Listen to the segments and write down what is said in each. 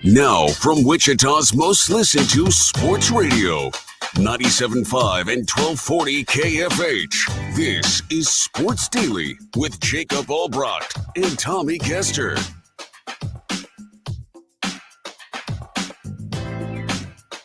Now, from Wichita's most listened to sports radio, 97.5 and 1240 KFH. This is Sports Daily with Jacob Albracht and Tommy Castor.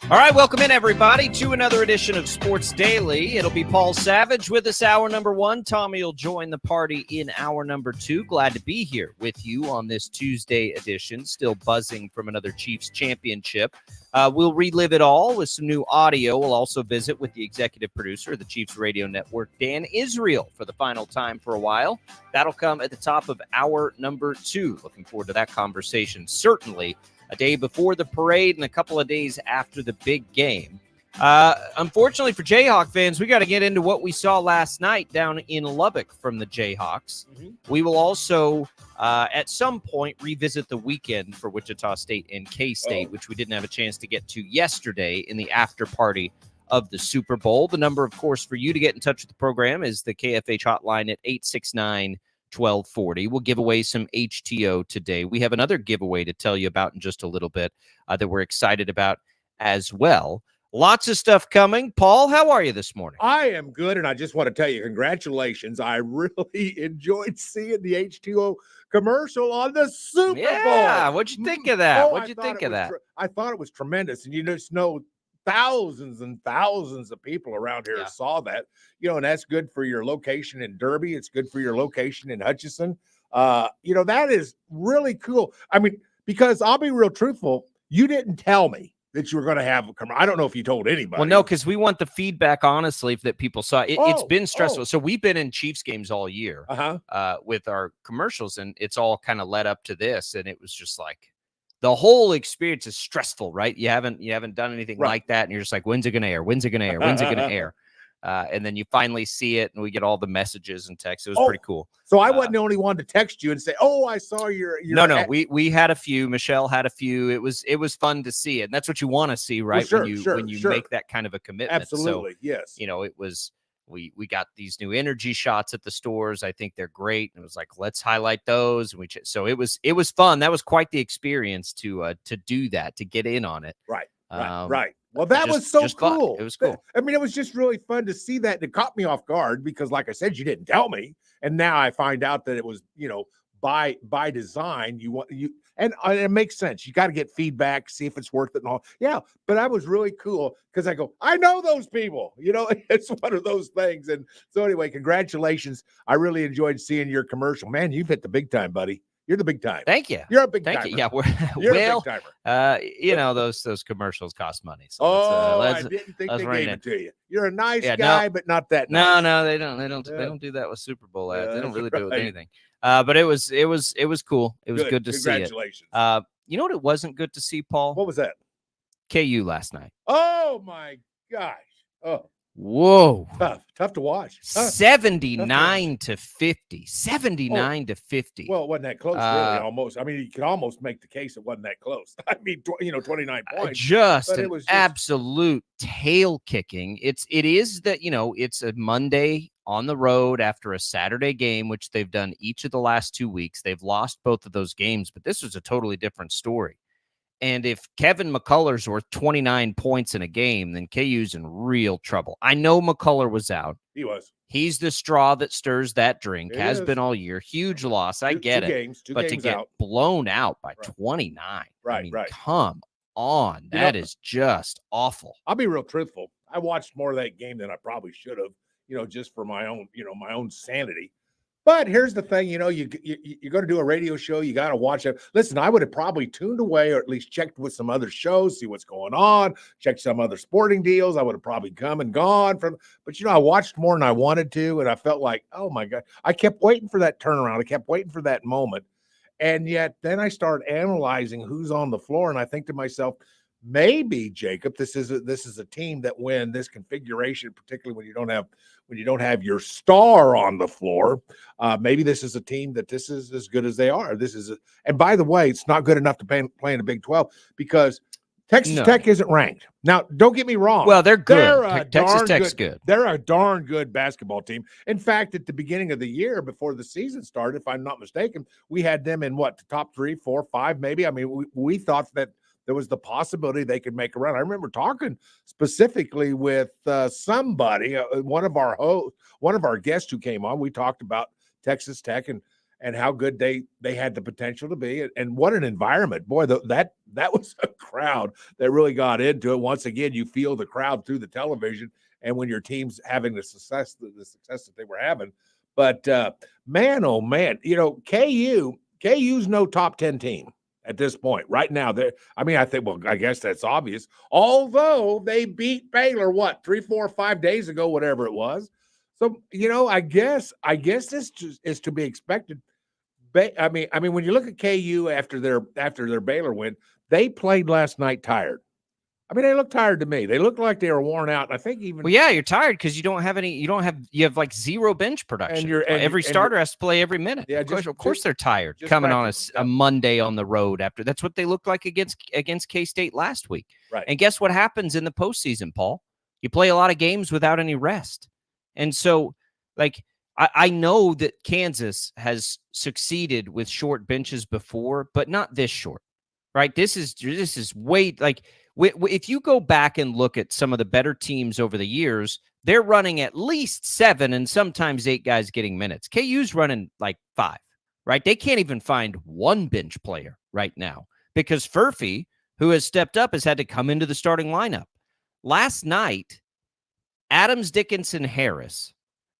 All right, welcome in, everybody, to another edition of Sports Daily. It'll be Paul Savage with us, hour number one. Tommy will join the party in hour number two. Glad to be here with you on this Tuesday edition. Still buzzing from another Chiefs championship. We'll relive it all with some new audio. We'll also visit with the executive producer of the Chiefs Radio Network, Dan Israel, for the final time for a while. That'll come at the top of hour number two. Looking forward to that conversation, certainly. A day before the parade and a couple of days after the big game. Unfortunately for Jayhawk fans, we got to get into what we saw last night down in Lubbock from the Jayhawks. We will also, at some point, revisit the weekend for Wichita State and K-State, which we didn't have a chance to get to yesterday in the after party of the Super Bowl. The number, of course, for you to get in touch with the program is the KFH hotline at 869-1240. We'll give away some HTO today. We have another giveaway to tell you about in just a little bit that we're excited about as well. Lots of stuff coming. Paul, how are you this morning? I am good, and I just want to tell you, congratulations. I really enjoyed seeing the H2O commercial on the Super Bowl. Yeah, what'd you think of that? What'd you think of that? I thought it was tremendous, and you just know thousands and thousands of people around here saw that, and that's good for your location in Derby. It's good for your location in Hutchinson. That is really cool. I mean, because I'll be real truthful, you didn't tell me that you were going to have a commercial. I don't know if you told anybody. Well, no, because we want the feedback, honestly, that people saw. It's been stressful. So we've been in Chiefs games all year with our commercials, and it's all kind of led up to this, and it was just like, the whole experience is stressful, right? You haven't done anything like that, and you're just like, when's it going to air? When's it going to air? When's it going to air? And then you finally see it, and we get all the messages and texts. It was pretty cool. So I wasn't the only one to text you and say, "Oh, I saw your." No. We had a few. Michelle had a few. It was fun to see it, and that's what you want to see, right? Well, when you make that kind of a commitment. Absolutely, so, yes. It was. We got these new energy shots at the stores. I think they're great. And it was like, let's highlight those. And so it was fun. That was quite the experience to do that, to get in on it. Right. Well, that was so cool. Fun. It was cool. I mean, it was just really fun to see that. It caught me off guard because, like I said, you didn't tell me, and now I find out that it was, by design. And it makes sense. You got to get feedback, see if it's worth it and all. Yeah, but that was really cool because I go, I know those people. It's one of those things. And so anyway, congratulations. I really enjoyed seeing your commercial. Man, you've hit the big time, buddy. You're the big time. Thank you. You're a big timer. Thank you. Yeah, you're a big timer. Those commercials cost money. So I didn't think they gave it to you. You're a nice guy, but not that nice. No, they don't. They don't do that with Super Bowl ads. They don't really do it with anything. But it was cool. It was good to see it. Congratulations. You know what it wasn't good to see, Paul? What was that? KU last night. Oh my gosh. Oh. Whoa. Tough to watch. 79 to 50. 79 to 50. Well, it wasn't that close, really, almost. I mean, you could almost make the case it wasn't that close. I mean, 29 points. Just absolute tail kicking. It is that, it's a Monday on the road after a Saturday game, which they've done each of the last 2 weeks. They've lost both of those games, but this was a totally different story. And if Kevin McCullough's worth 29 points in a game, then KU's in real trouble. I know McCullough was out. He was. He's the straw that stirs that drink. Has been all year. Huge loss. I get it. But to get blown out by 29. Right. Come on. That is just awful. I'll be real truthful. I watched more of that game than I probably should have, just for my own, my own sanity. But here's the thing, you're going to do a radio show. You got to watch it. Listen, I would have probably tuned away or at least checked with some other shows, see what's going on, check some other sporting deals. I would have probably come and gone but I watched more than I wanted to. And I felt like, oh my God, I kept waiting for that turnaround. I kept waiting for that moment. And yet then I start analyzing who's on the floor. And I think to myself, maybe, Jacob, this is a team that when this configuration, particularly when you don't have your star on the floor, maybe this is a team that this is as good as they are. And by the way, it's not good enough to play in the Big 12 because Texas Tech isn't ranked. Now, don't get me wrong. Well, they're good. Texas Tech's good. They're a darn good basketball team. In fact, at the beginning of the year, before the season started, if I'm not mistaken, we had them in the top 3, 4, 5, maybe. I mean, we thought that there was the possibility they could make a run. I remember talking specifically with somebody, one of our guests who came on. We talked about Texas Tech and how good they had the potential to be, and what an environment. Boy, that was a crowd that really got into it. Once again, you feel the crowd through the television, and when your team's having the success that they were having. But man, oh man, KU's no top 10 team at this point. Right now, I guess that's obvious. Although they beat Baylor 3, 4, 5 days ago, whatever it was. So, I guess this is to be expected. I mean, when you look at KU after their Baylor win, they played last night tired. I mean, they look tired to me. They look like they were worn out. And I think even you're tired because you have like zero bench production. And every starter has to play every minute. Yeah, of course they're tired coming on a Monday on the road after. That's what they looked like against K-State last week. Right. And guess what happens in the postseason, Paul? You play a lot of games without any rest. And so, I know that Kansas has succeeded with short benches before, but not this short, right? This is way if you go back and look at some of the better teams over the years, they're running at least 7 and sometimes 8 guys getting minutes. KU's running 5, right? They can't even find one bench player right now because Furphy, who has stepped up, has had to come into the starting lineup. Last night, Adams, Dickinson, Harris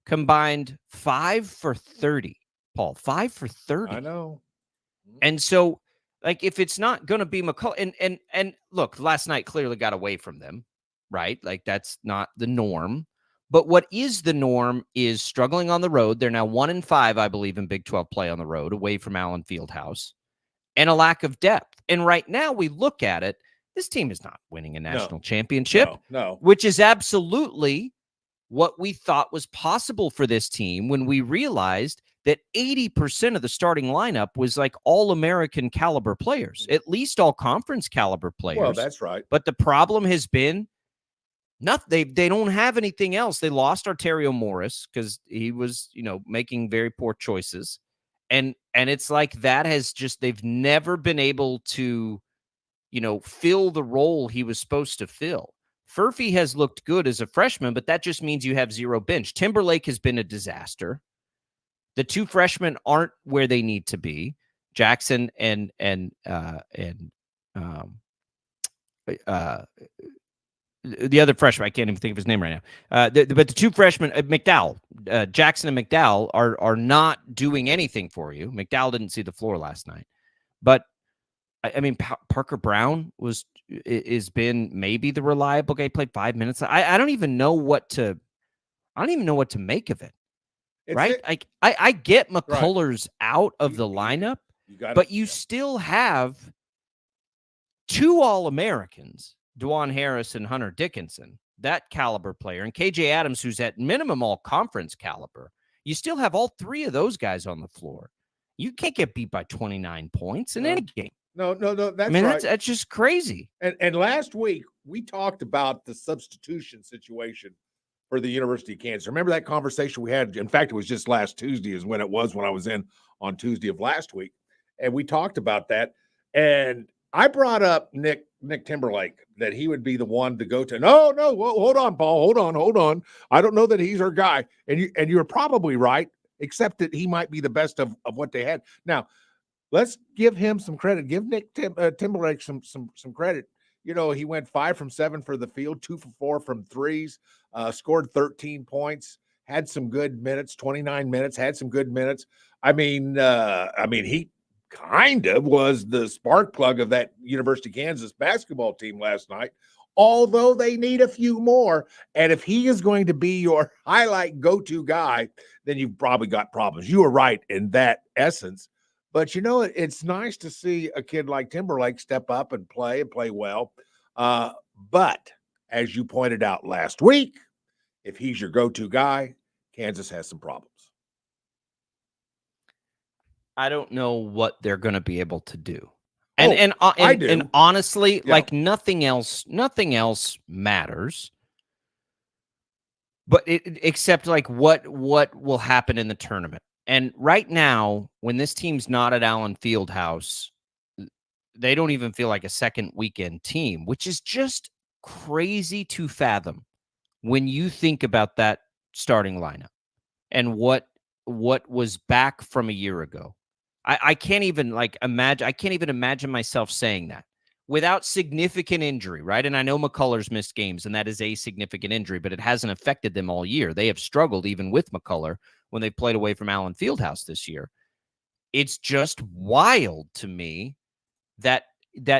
combined 5 for 30, Paul, 5 for 30. I know. And so, if it's not going to be McCullough, and look, last night clearly got away from them, right? That's not the norm. But what is the norm is struggling on the road. They're now 1-5, I believe, in Big 12 play on the road, away from Allen Fieldhouse, and a lack of depth. And right now we look at it, this team is not winning a national championship, no, which is absolutely what we thought was possible for this team when we realized that 80% of the starting lineup was all-American caliber players, at least all-conference caliber players. Well, that's right. But the problem has been they don't have anything else. They lost Arterio Morris because he was, making very poor choices. And it's that has just, they've never been able to, fill the role he was supposed to fill. Furphy has looked good as a freshman, but that just means you have zero bench. Timberlake has been a disaster. The 2 freshmen aren't where they need to be. Jackson and the other freshman, I can't even think of his name right now. But the 2 freshmen, McDowell, Jackson and McDowell are not doing anything for you. McDowell didn't see the floor last night, but I mean, Parker Brown is been maybe the reliable guy. He played 5 minutes. I don't even know what to make of it. Right? I get McCullers out of the lineup, but you still have 2 All-Americans, DeJuan Harris and Hunter Dickinson, that caliber player, and KJ Adams, who's at minimum all-conference caliber. You still have all 3 of those guys on the floor. You can't get beat by 29 points in any game. No. That's right. That's just crazy. And last week we talked about the substitution situation for the University of Kansas. Remember that conversation we had? In fact, it was just last Tuesday is when I was in on Tuesday of last week. And we talked about that. And I brought up Nick Timberlake, that he would be the one to go to. No, well, hold on, Paul. Hold on. I don't know that he's our guy. And you're probably right, except that he might be the best of what they had. Now, let's give him some credit. Give Nick Timberlake some credit. He went 5 from 7 for the field, 2 for 4 from threes, scored 13 points, had some good minutes, 29 minutes, had some good minutes. I mean, he kind of was the spark plug of that University of Kansas basketball team last night, although they need a few more. And if he is going to be your highlight go-to guy, then you've probably got problems. You were right in that essence. But, it's nice to see a kid like Timberlake step up and play well. But as you pointed out last week, if he's your go-to guy, Kansas has some problems. I don't know what they're going to be able to do. I do. And honestly, Yeah. like nothing else matters. But except like what will happen in the tournament. And right now, when this team's not at Allen Fieldhouse, they don't even feel like a second weekend team, which is just crazy to fathom when you think about that starting lineup and what was back from a year ago. I can't even imagine. I can't even imagine myself saying that without significant injury, right? And I know McCullers missed games, and that is a significant injury, but it hasn't affected them all year. They have struggled even with McCuller when they played away from Allen Fieldhouse this year. It's just wild to me that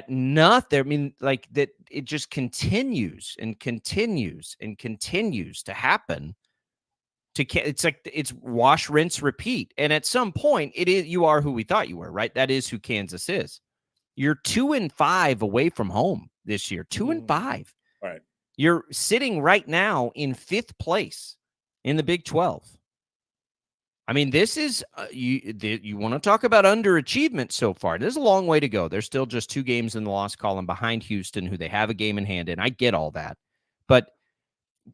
nothing. I mean, like that it just continues and continues and continues to happen. It's like it's wash, rinse, repeat. And at some point, you are who we thought you were, right? That is who Kansas is. You're 2-5 away from home this year. 2-5. Right. You're sitting right now in 5th place in the Big 12. I mean, this is you want to talk about underachievement so far. There's a long way to go. There's still just 2 games in the loss column behind Houston, who they have a game in hand in. I get all that, but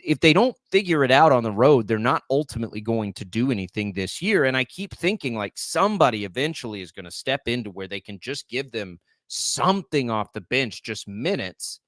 if they don't figure it out on the road, they're not ultimately going to do anything this year. And I keep thinking like somebody eventually is going to step into where they can just give them something off the bench, just minutes.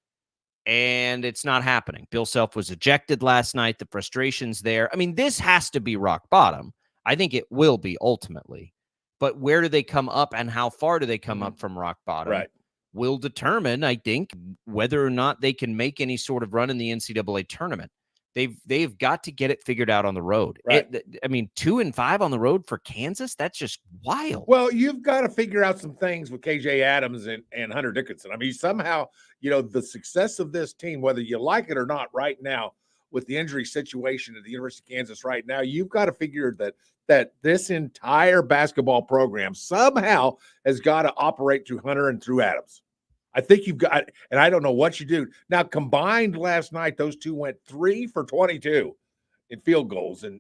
And it's not happening. Bill Self was ejected last night. The frustration's there. I mean, this has to be rock bottom. I think it will be ultimately. But where do they come up and how far do they come up from rock bottom? Right. Will determine, I think, whether or not they can make any sort of run in the NCAA tournament. They've got to get it figured out on the road. Right. I mean, 2-5 on the road for Kansas, that's just wild. Well, you've got to figure out some things with KJ Adams and Hunter Dickinson. I mean, somehow, the success of this team, whether you like it or not right now, with the injury situation at the University of Kansas right now, you've got to figure that this entire basketball program somehow has got to operate through Hunter and through Adams. I think you've got, and I don't know what you do. Now, combined last night, those two went 3 for 22 in field goals and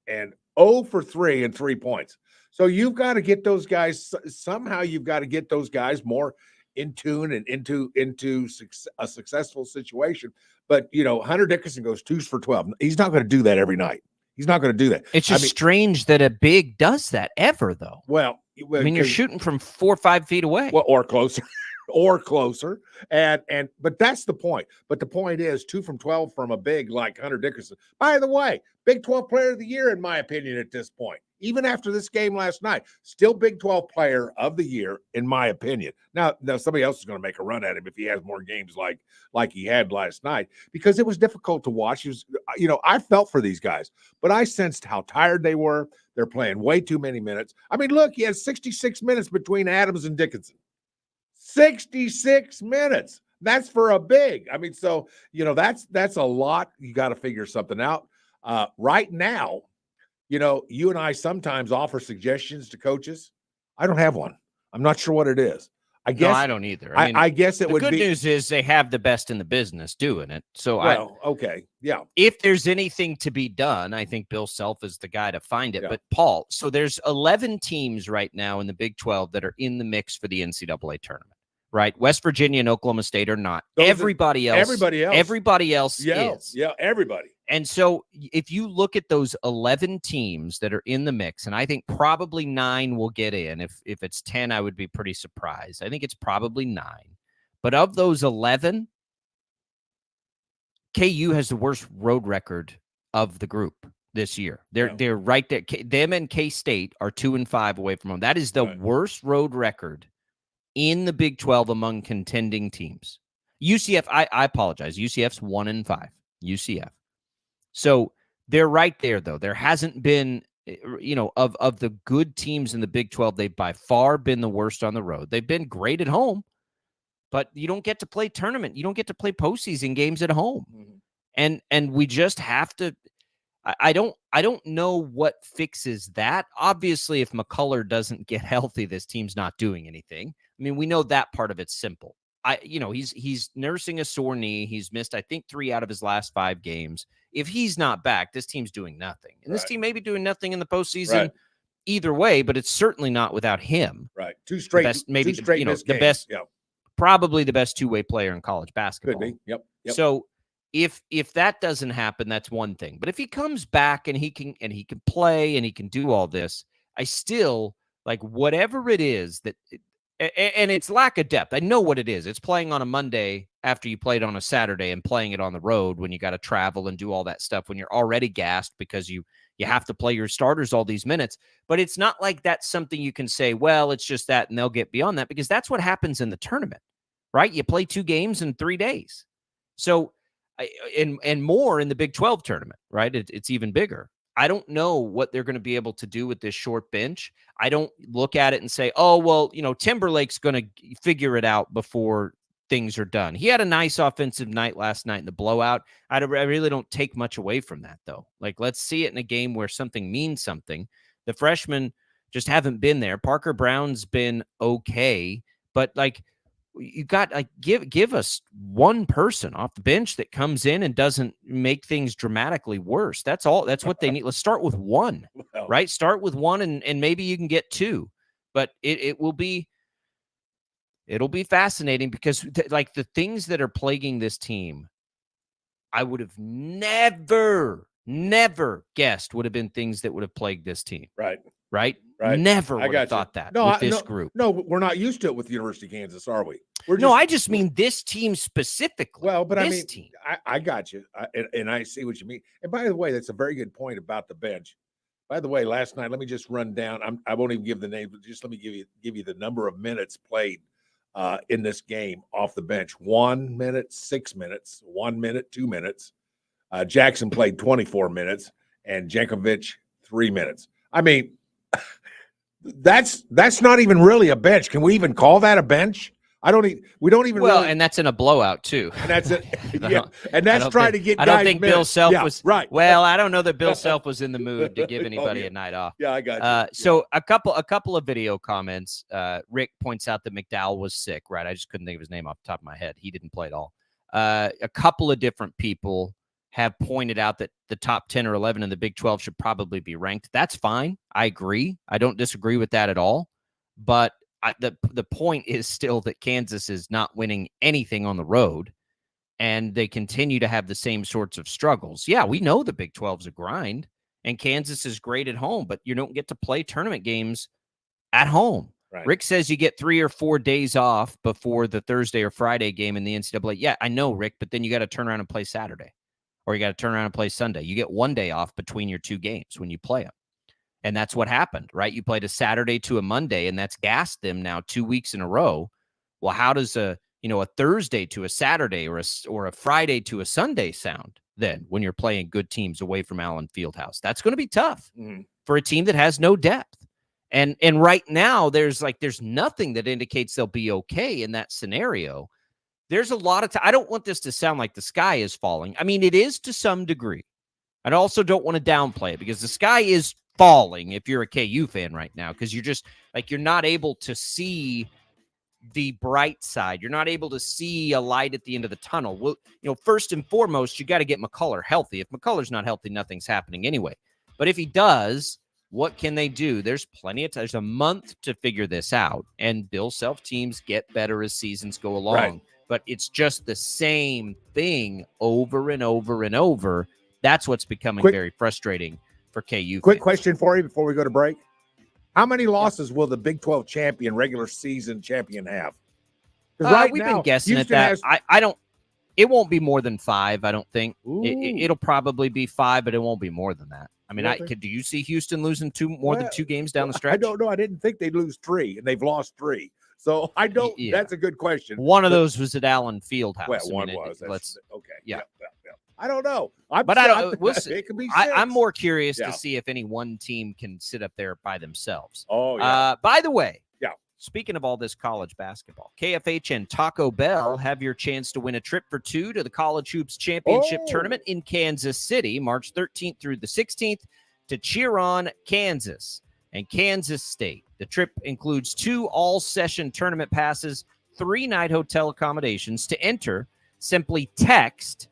0 for 3 in 3 points. So you've got to get those guys, somehow you've got to get those guys more in tune and into a successful situation. But, Hunter Dickinson goes 2 for 12. He's not going to do that every night. He's not going to do that. It's just strange that a big does that ever, though. Well, I mean, you're shooting from 4 or 5 feet away. Well, or closer. Or closer. But that's the point. But the point is 2 from 12 from a big like Hunter Dickinson. By the way, Big 12 player of the year, in my opinion, at this point. Even after this game last night, still Big 12 player of the year, in my opinion. Now somebody else is going to make a run at him if he has more games like he had last night, because it was difficult to watch. He was, I felt for these guys, but I sensed how tired they were. They're playing way too many minutes. I mean, look, he had 66 minutes between Adams and Dickinson. 66 minutes. That's for a big. I mean, so, that's a lot. You got to figure something out. Right now, you and I sometimes offer suggestions to coaches. I don't have one. I'm not sure what it is. I guess no, I don't either. I guess it would be. The good news is they have the best in the business doing it. So okay. Yeah. If there's anything to be done, I think Bill Self is the guy to find it. Yeah. But Paul, so there's 11 teams right now in the Big 12 that are in the mix for the NCAA tournament. Right, West Virginia and Oklahoma State are not. Everybody else is. Yeah, everybody. And so if you look at those 11 teams that are in the mix, and I think probably 9 will get in. If it's 10, I would be pretty surprised. I think it's probably 9. But of those 11, KU has the worst road record of the group this year. They're right there. Them and K-State are 2-5 away from home. That is the worst road record in the Big 12 among contending teams. UCF, I apologize. UCF's 1-5. UCF. So they're right there, though. There hasn't been, of the good teams in the Big 12, they've by far been the worst on the road. They've been great at home, but you don't get to play tournament. You don't get to play postseason games at home. Mm-hmm. And we just have to. I don't know what fixes that. Obviously, if McCuller doesn't get healthy, this team's not doing anything. I mean, we know that part of it's simple. he's nursing a sore knee. He's missed, I think, 3 out of his last 5 games. If he's not back, this team's doing nothing. And this team may be doing nothing in the postseason either way, but it's certainly not without him. Right. Two straight the best, probably the best two-way player in college basketball. Could be. Yep. So if that doesn't happen, that's one thing. But if he comes back and he can play and he can do all this, I still like whatever it is that. And it's lack of depth. I know what it is. It's playing on a Monday after you played on a Saturday and playing it on the road when you got to travel and do all that stuff when you're already gassed because you have to play your starters all these minutes. But it's not like that's something you can say, well, it's just that and they'll get beyond that because that's what happens in the tournament, right? You play 2 games in 3 days. So, and more in the Big 12 tournament, right? It's even bigger. I don't know what they're going to be able to do with this short bench. I don't look at it and say, oh, well, Timberlake's going to figure it out before things are done. He had a nice offensive night last night in the blowout. I really don't take much away from that, though. Like, let's see it in a game where something means something. The freshmen just haven't been there. Parker Brown's been okay, but you got give us one person off the bench that comes in and doesn't make things dramatically worse. That's all. That's what they need. Let's start with one, right? Start with one and maybe you can get 2, but it'll be fascinating because the things that are plaguing this team, I would have never guessed would have been things that would have plagued this team. Right. Never would have thought that with this group. No, we're not used to it with the University of Kansas, are we? I just mean this team specifically. Well, but this team. I got you, and I see what you mean. And by the way, that's a very good point about the bench. By the way, last night, let me just run down. I won't even give the name, but just let me give you the number of minutes played in this game off the bench. 1 minute, 6 minutes, 1 minute, 2 minutes. Jackson played 24 minutes, and Jankovic 3 minutes. I mean, that's not even really a bench. Can we even call that a bench? We don't even. Well, and that's in a blowout too. And that's it. Yeah, and that's trying to get. I don't think minutes. Bill Self was right. Well, I don't know that Bill Self was in the mood to give anybody a night off. Yeah, I got you. So a couple of video comments. Rick points out that McDowell was sick. Right, I just couldn't think of his name off the top of my head. He didn't play at all. A couple of different people have pointed out that the top 10 or 11 in the Big 12 should probably be ranked. That's fine. I agree. I don't disagree with that at all. But the point is still that Kansas is not winning anything on the road, and they continue to have the same sorts of struggles. Yeah, we know the Big 12's a grind, and Kansas is great at home, but you don't get to play tournament games at home. Right. Rick says you get 3 or 4 days off before the Thursday or Friday game in the NCAA. Yeah, I know, Rick, but then you got to turn around and play Saturday. Or you got to turn around and play Sunday. You get 1 day off between your 2 games when you play them. And that's what happened, right? You played a Saturday to a Monday, and that's gassed them now 2 weeks in a row. Well, how does a Thursday to a Saturday or a Friday to a Sunday sound then when you're playing good teams away from Allen Fieldhouse? That's going to be tough for a team that has no depth. And right now, there's nothing that indicates they'll be okay in that scenario. There's a lot of time. I don't want this to sound like the sky is falling. I mean, it is to some degree. I also don't want to downplay it because the sky is falling if you're a KU fan right now because you're just you're not able to see the bright side. You're not able to see a light at the end of the tunnel. Well, first and foremost, you got to get McCullough healthy. If McCullough's not healthy, nothing's happening anyway. But if he does, what can they do? There's plenty of time. There's a month to figure this out. And Bill Self teams get better as seasons go along. Right. But it's just the same thing over and over and over. That's what's becoming very frustrating for KU. Quick question for you before we go to break. How many losses will the Big 12 champion, regular season champion have? We've been guessing at that. I don't – it won't be more than 5, I don't think. It'll probably be 5, but it won't be more than that. I mean, do you see Houston losing more than 2 games down the stretch? I don't know. I didn't think they'd lose 3, and they've lost 3. So I don't. Yeah. That's a good question. One of those was at Allen Fieldhouse. Well, one was. Okay. Yeah. I don't know. It could be 6. I'm more curious to see if any one team can sit up there by themselves. Oh, yeah. By the way, speaking of all this college basketball, KFH and Taco Bell have your chance to win a trip for 2 to the College Hoops Championship Tournament in Kansas City, March 13th through the 16th, to cheer on Kansas and Kansas State. The trip includes 2 all-session tournament passes, 3-night hotel accommodations. To enter, simply text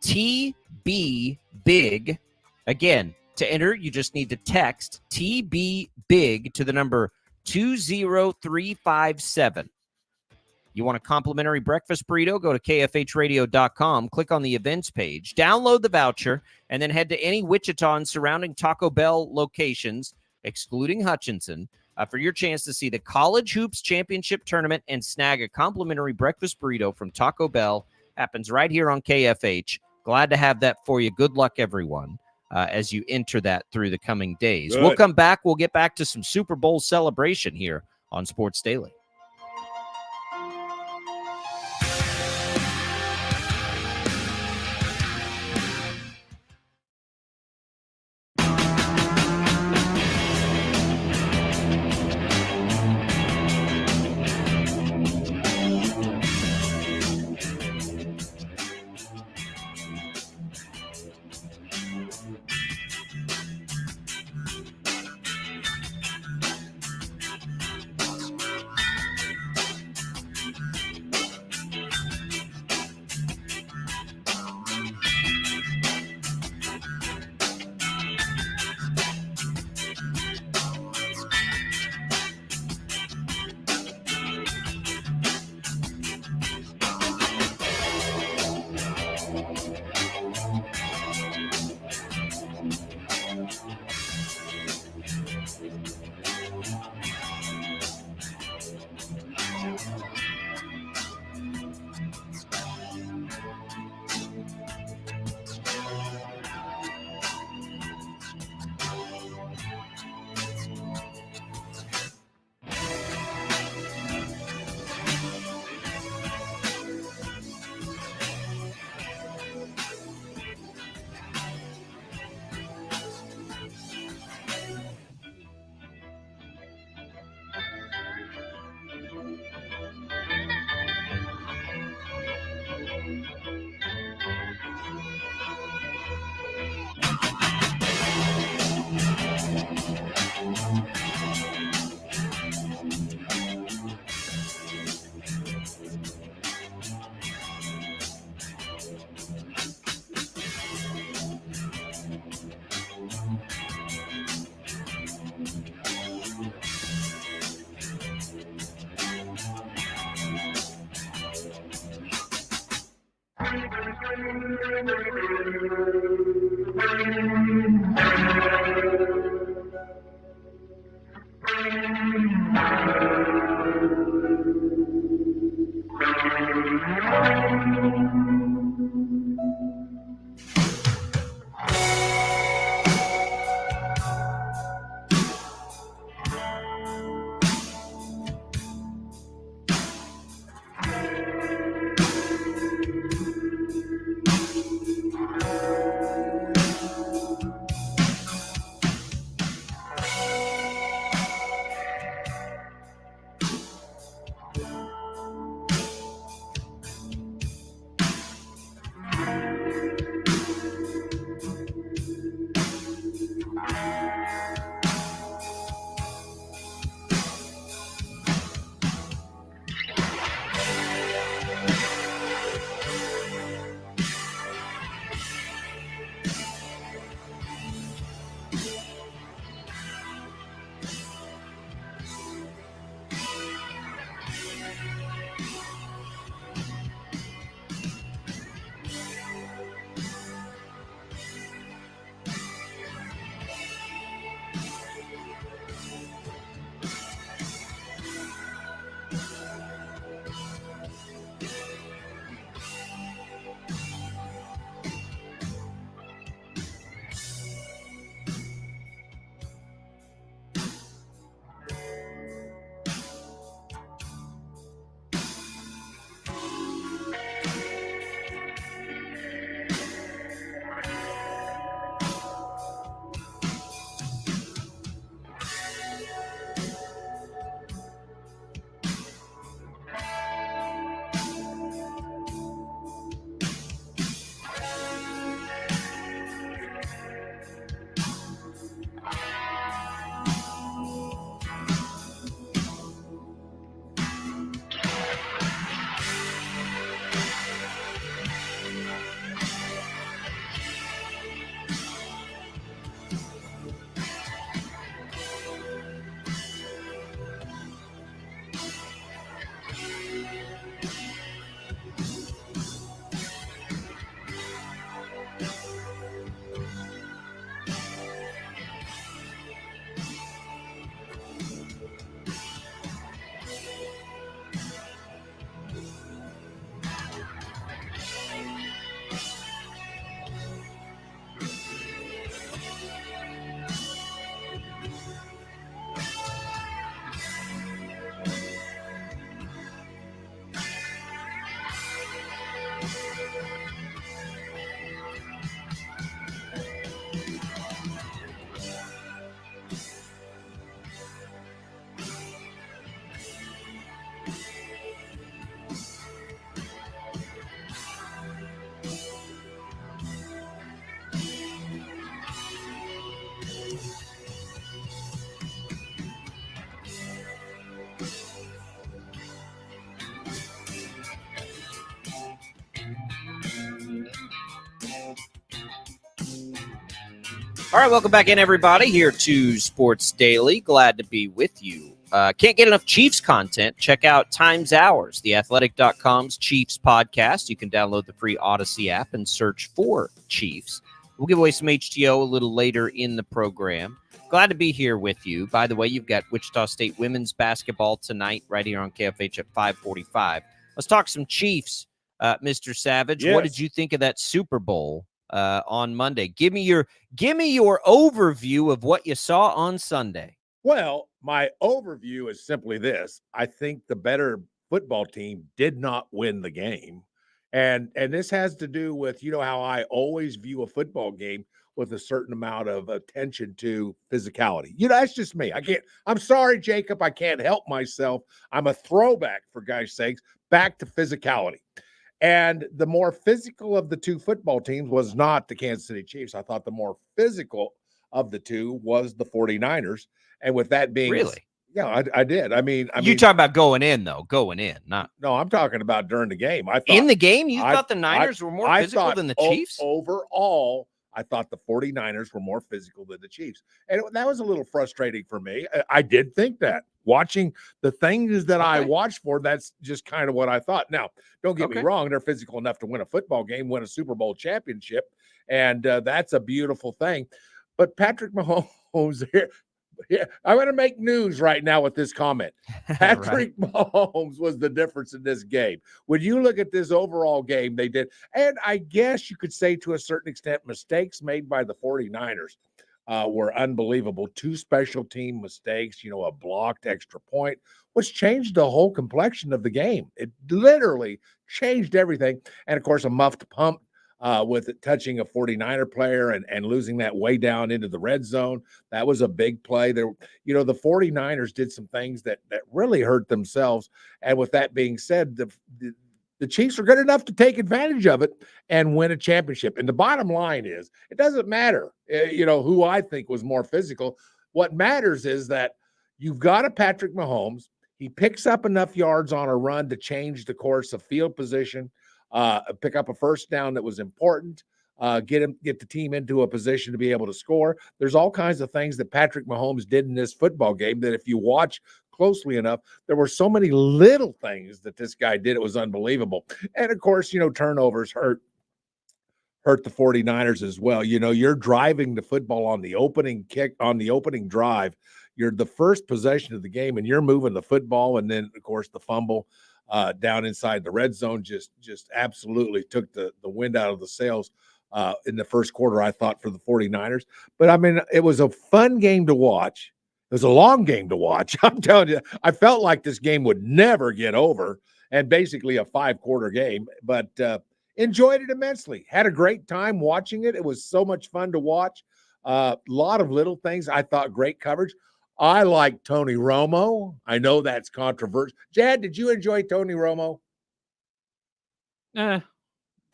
TB Big. Again, to enter, you just need to text TB Big to the number 20357. You want a complimentary breakfast burrito? Go to kfhradio.com, click on the events page, download the voucher, and then head to any Wichita and surrounding Taco Bell locations, excluding Hutchinson, for your chance to see the College Hoops Championship Tournament and snag a complimentary breakfast burrito from Taco Bell. Happens right here on KFH. Glad to have that for you. Good luck, everyone, as you enter that through the coming days. Good. We'll come back. We'll get back to some Super Bowl celebration here on Sports Daily. All right, welcome back in, everybody, here to Sports Daily. Glad to be with you. Can't get enough Chiefs content. Check out Times Hours, theathletic.com's Chiefs podcast. You can download the free Odyssey app and search for Chiefs. We'll give away some HTO a little later in the program. Glad to be here with you. By the way, you've got Wichita State women's basketball tonight right here on KFH at 5:45. Let's talk some Chiefs, Mr. Savage. Yes. What did you think of that Super Bowl on Monday? Give me your overview of what you saw on Sunday. Well, my overview is simply this. I think the better football team did not win the game. And this has to do with, how I always view a football game with a certain amount of attention to physicality. That's just me. I'm sorry, Jacob, I can't help myself. I'm a throwback, for guys' sakes, back to physicality. And the more physical of the two football teams was not the Kansas City Chiefs. I thought the more physical of the two was the 49ers. And with that being, really, yeah, I did. I mean, you talking about going in, not. No, I'm talking about during the game. I thought in the game, you thought the Niners were more physical than the Chiefs? Overall, I thought the 49ers were more physical than the Chiefs. And that was a little frustrating for me. I did think that. Watching the things that I watched for, that's just kind of what I thought. Now, don't get me wrong. They're physical enough to win a football game, win a Super Bowl championship, and that's a beautiful thing. But Patrick Mahomes here, I'm going to make news right now with this comment. Patrick Mahomes was the difference in this game. When you look at this overall game, they did. And I guess you could say to a certain extent, mistakes made by the 49ers were unbelievable. 2 special team mistakes, a blocked extra point, which changed the whole complexion of the game. It literally changed everything. And, of course, a muffed punt with it touching a 49er player and losing that way down into the red zone. That was a big play. There, the 49ers did some things that really hurt themselves. And with that being said, the Chiefs are good enough to take advantage of it and win a championship. And the bottom line is, it doesn't matter, who I think was more physical. What matters is that you've got a Patrick Mahomes. He picks up enough yards on a run to change the course of field position, pick up a first down that was important, get the team into a position to be able to score. There's all kinds of things that Patrick Mahomes did in this football game that if you watch closely enough, there were so many little things that this guy did. It was unbelievable. And of course, turnovers hurt the 49ers as well. You're driving the football on the opening kick, on the opening drive. You're the first possession of the game and you're moving the football. And then of course the fumble down inside the red zone just absolutely took the wind out of the sails in the first quarter, I thought, for the 49ers. But I mean, it was a fun game to watch. It was a long game to watch. I'm telling you, I felt like this game would never get over, and basically a 5-quarter game, but enjoyed it immensely. Had a great time watching it. It was so much fun to watch. A lot of little things. I thought great coverage. I like Tony Romo. I know that's controversial. Jad, did you enjoy Tony Romo? Yeah.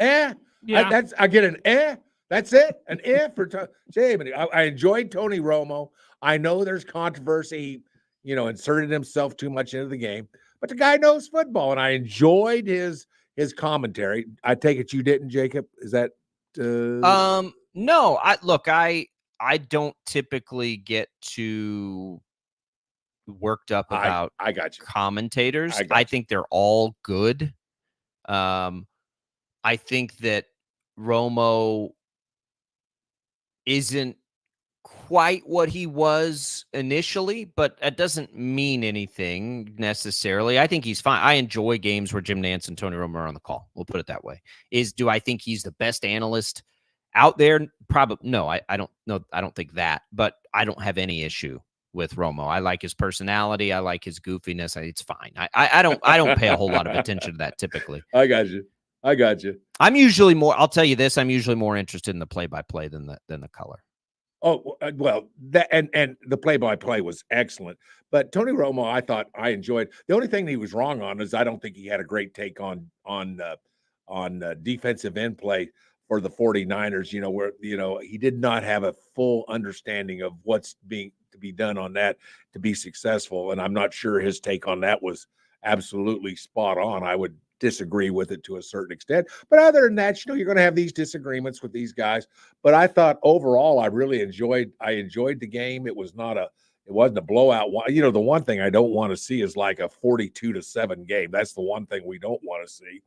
I get an eh. That's it. An eh for Jamie. I enjoyed Tony Romo. I know there's controversy. He, inserted himself too much into the game, but the guy knows football, and I enjoyed his commentary. I take it you didn't, Jacob? Is that? No. I don't typically get too worked up about I got you. commentators. I think they're all good. I think that Romo isn't quite what he was initially, but that doesn't mean anything necessarily. I think he's fine. I enjoy games where Jim Nantz and Tony Romo are on the call. We'll put it that way. Do I think he's the best analyst out there? Probably no. I don't know. I don't think that, but I don't have any issue with Romo. I like his personality. I like his goofiness. It's fine. I don't pay a whole lot of attention to that typically. I got you. I'm usually more. I'll tell you this. I'm usually more interested in the play-by-play than the color. Oh, well, that and the play-by-play was excellent. But Tony Romo, I thought I enjoyed. The only thing he was wrong on is I don't think he had a great take on defensive end play for the 49ers, where, he did not have a full understanding of what's being to be done on that to be successful. And I'm not sure his take on that was absolutely spot on. I would disagree with it to a certain extent. But other than that, you're going to have these disagreements with these guys. But I thought overall, I enjoyed the game. It wasn't a blowout. The one thing I don't want to see is like a 42-7 game. That's the one thing we don't want to see.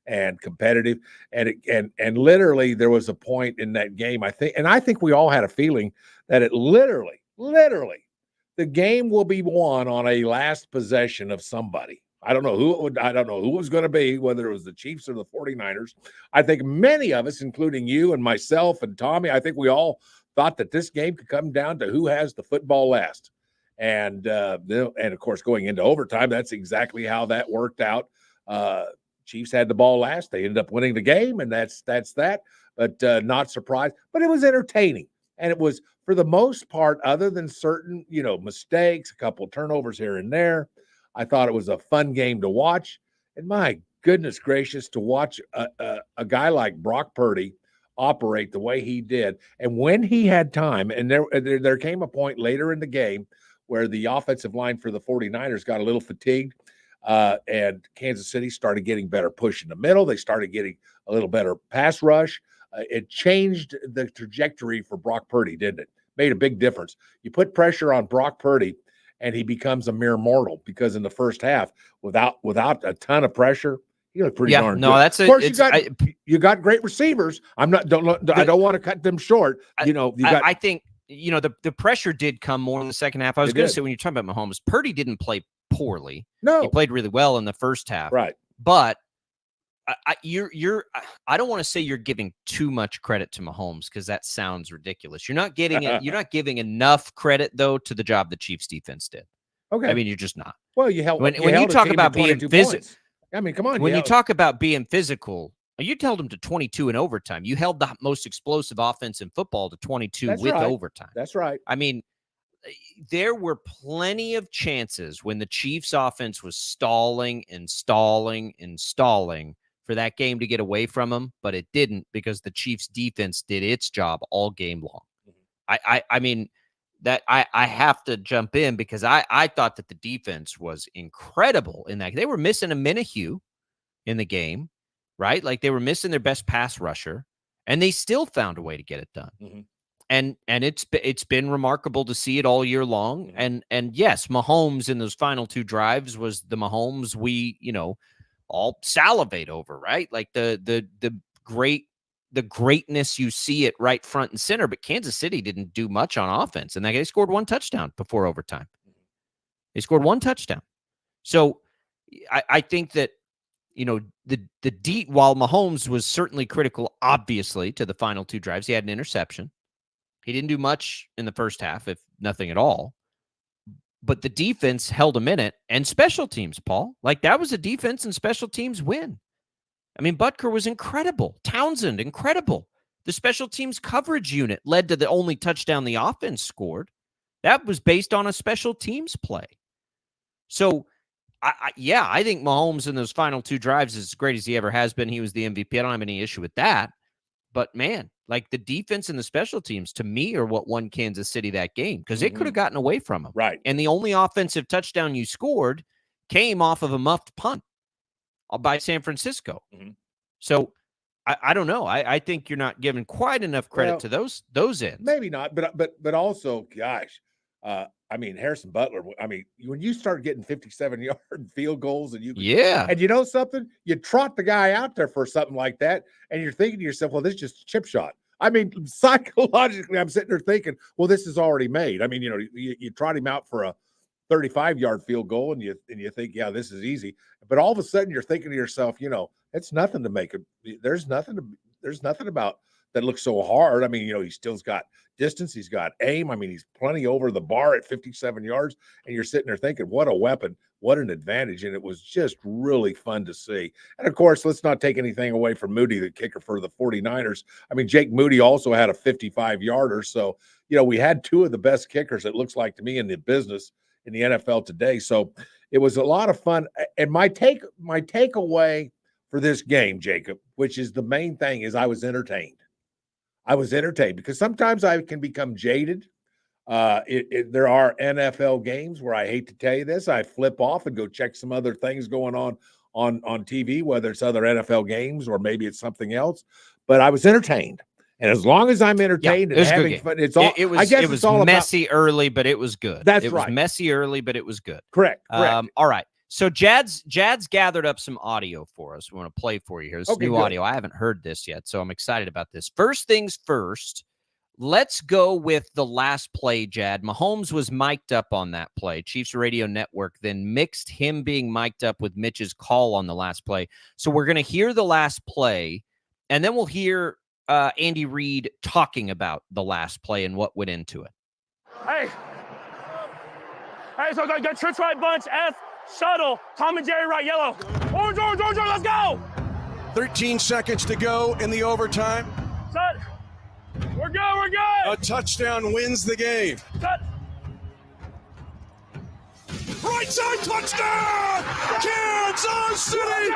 And competitive, and literally there was a point in that game, I think we all had a feeling that it literally the game will be won on a last possession of somebody. I don't know who it was going to be, whether it was the Chiefs or the 49ers. I think many of us, including you and myself and Tommy, I think we all thought that this game could come down to who has the football last. And of course, going into overtime, that's exactly how that worked out. Chiefs had the ball last. They ended up winning the game, and that's that. But not surprised. But it was entertaining, and it was for the most part, other than certain mistakes, a couple of turnovers here and there. I thought it was a fun game to watch, and my goodness gracious, to watch a guy like Brock Purdy operate the way he did, and when he had time. And there came a point later in the game where the offensive line for the 49ers got a little fatigued. And Kansas City started getting better push in the middle. They started getting a little better pass rush. It changed the trajectory for Brock Purdy, didn't it? Made a big difference. You put pressure on Brock Purdy, and he becomes a mere mortal, because in the first half, without a ton of pressure, he looked pretty darn good. That's of course, you got great receivers. I don't want to cut them short. I think the pressure did come more in the second half. I was going to say, when you're talking about Mahomes, Purdy didn't play poorly. No, he played really well in the first half. Right. But I don't want to say you're giving too much credit to Mahomes, because that sounds ridiculous. You're not getting it. You're not giving enough credit, though, to the job the Chiefs defense did. Okay. I mean, you're just not. Well, you held when you talk about being physical. I mean, come on. When you talk about being physical, you held them to 22 in overtime. You held the most explosive offense in football to 22 overtime. That's right. I mean, there were plenty of chances when the Chiefs offense was stalling for that game to get away from them, but it didn't, because the Chiefs defense did its job all game long. I mean, that I have to jump in, because I thought that the defense was incredible in that. They were missing a Minihue in the game, right? Like, they were missing their best pass rusher, and they still found a way to get it done. Mm-hmm. And it's been remarkable to see it all year long. Mm-hmm. And yes, Mahomes in those final two drives was the Mahomes we, all salivate over, right? Like the greatness, you see it right front and center. But Kansas City didn't do much on offense, and they scored one touchdown before overtime. They scored one touchdown. So I think that while Mahomes was certainly critical, obviously, to the final two drives, he had an interception. He didn't do much in the first half, if nothing at all. But the defense held him in it, and special teams, Paul. Like, that was a defense and special teams win. I mean, Butker was incredible. Townsend, incredible. The special teams coverage unit led to the only touchdown the offense scored. That was based on a special teams play. So, I think Mahomes in those final two drives is as great as he ever has been. He was the MVP. I don't have any issue with that. But, man, like, the defense and the special teams, to me, are what won Kansas City that game, because it could have gotten away from them. Right. And the only offensive touchdown you scored came off of a muffed punt by San Francisco. Mm-hmm. So, I don't know. I think you're not giving quite enough credit to those ends. Maybe not, but also, gosh, I mean, Harrison Butler, I mean, when you start getting 57-yard field goals and and you know something, you trot the guy out there for something like that, and you're thinking to yourself, well, this is just a chip shot. I mean, psychologically, I'm sitting there thinking, well, this is already made. I mean, you trot him out for a 35-yard field goal, and you think, yeah, this is easy. But all of a sudden, you're thinking to yourself, it's nothing to make it. There's nothing about that looks so hard. I mean, he still's got distance. He's got aim. I mean, he's plenty over the bar at 57 yards. And you're sitting there thinking, what a weapon, what an advantage. And it was just really fun to see. And, of course, let's not take anything away from Moody, the kicker for the 49ers. I mean, Jake Moody also had a 55-yarder. So, we had two of the best kickers, it looks like to me, in the business in the NFL today. So it was a lot of fun. And my takeaway for this game, Jacob, which is the main thing, is I was entertained. Because sometimes I can become jaded. There are NFL games where, I hate to tell you this, I flip off and go check some other things going on on TV, whether it's other NFL games or maybe it's something else. But I was entertained. And as long as I'm entertained and having fun, it's all. It was, I guess it was it's all messy early, but it was good. That's it right. was messy early, but it was good. Correct. All right. So Jad's gathered up some audio for us. We want to play for you here. This is new audio. I haven't heard this yet, so I'm excited about this. First things first, let's go with the last play, Jad. Mahomes was mic'd up on that play. Chiefs Radio Network then mixed him being mic'd up with Mitch's call on the last play. So we're going to hear the last play, and then we'll hear Andy Reid talking about the last play and what went into it. Hey, so got trips right bunch, F, shuttle, Tom and Jerry right, yellow. Orange, let's go! 13 seconds to go in the overtime. Set. We're good. A touchdown wins the game. Set. Right side touchdown! Kansas City!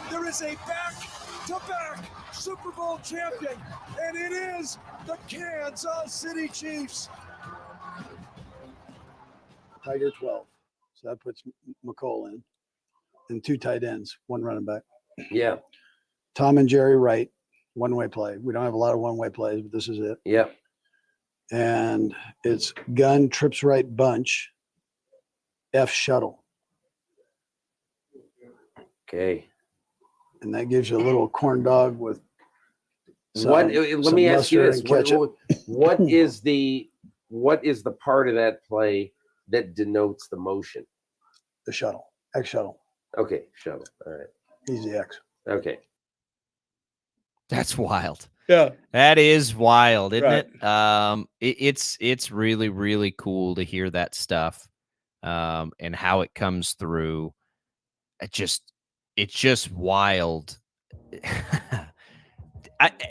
There is a back-to-back Super Bowl champion, and it is the Kansas City Chiefs. Tiger 12. So that puts McCall in. And 2 tight ends, 1 running back. Yeah. Tom and Jerry Wright, one-way play. We don't have a lot of one-way plays, but this is it. Yep. And it's gun, trips right bunch, F shuttle. Okay. And that gives you a little corn dog with Let me ask you this. What is the part of that play that denotes the motion? The shuttle. X shuttle. Okay, shuttle. All right. Easy X. Okay. That's wild. Yeah. That is wild, isn't Right. it? It's really, really cool to hear that stuff and how it comes through. It's just wild.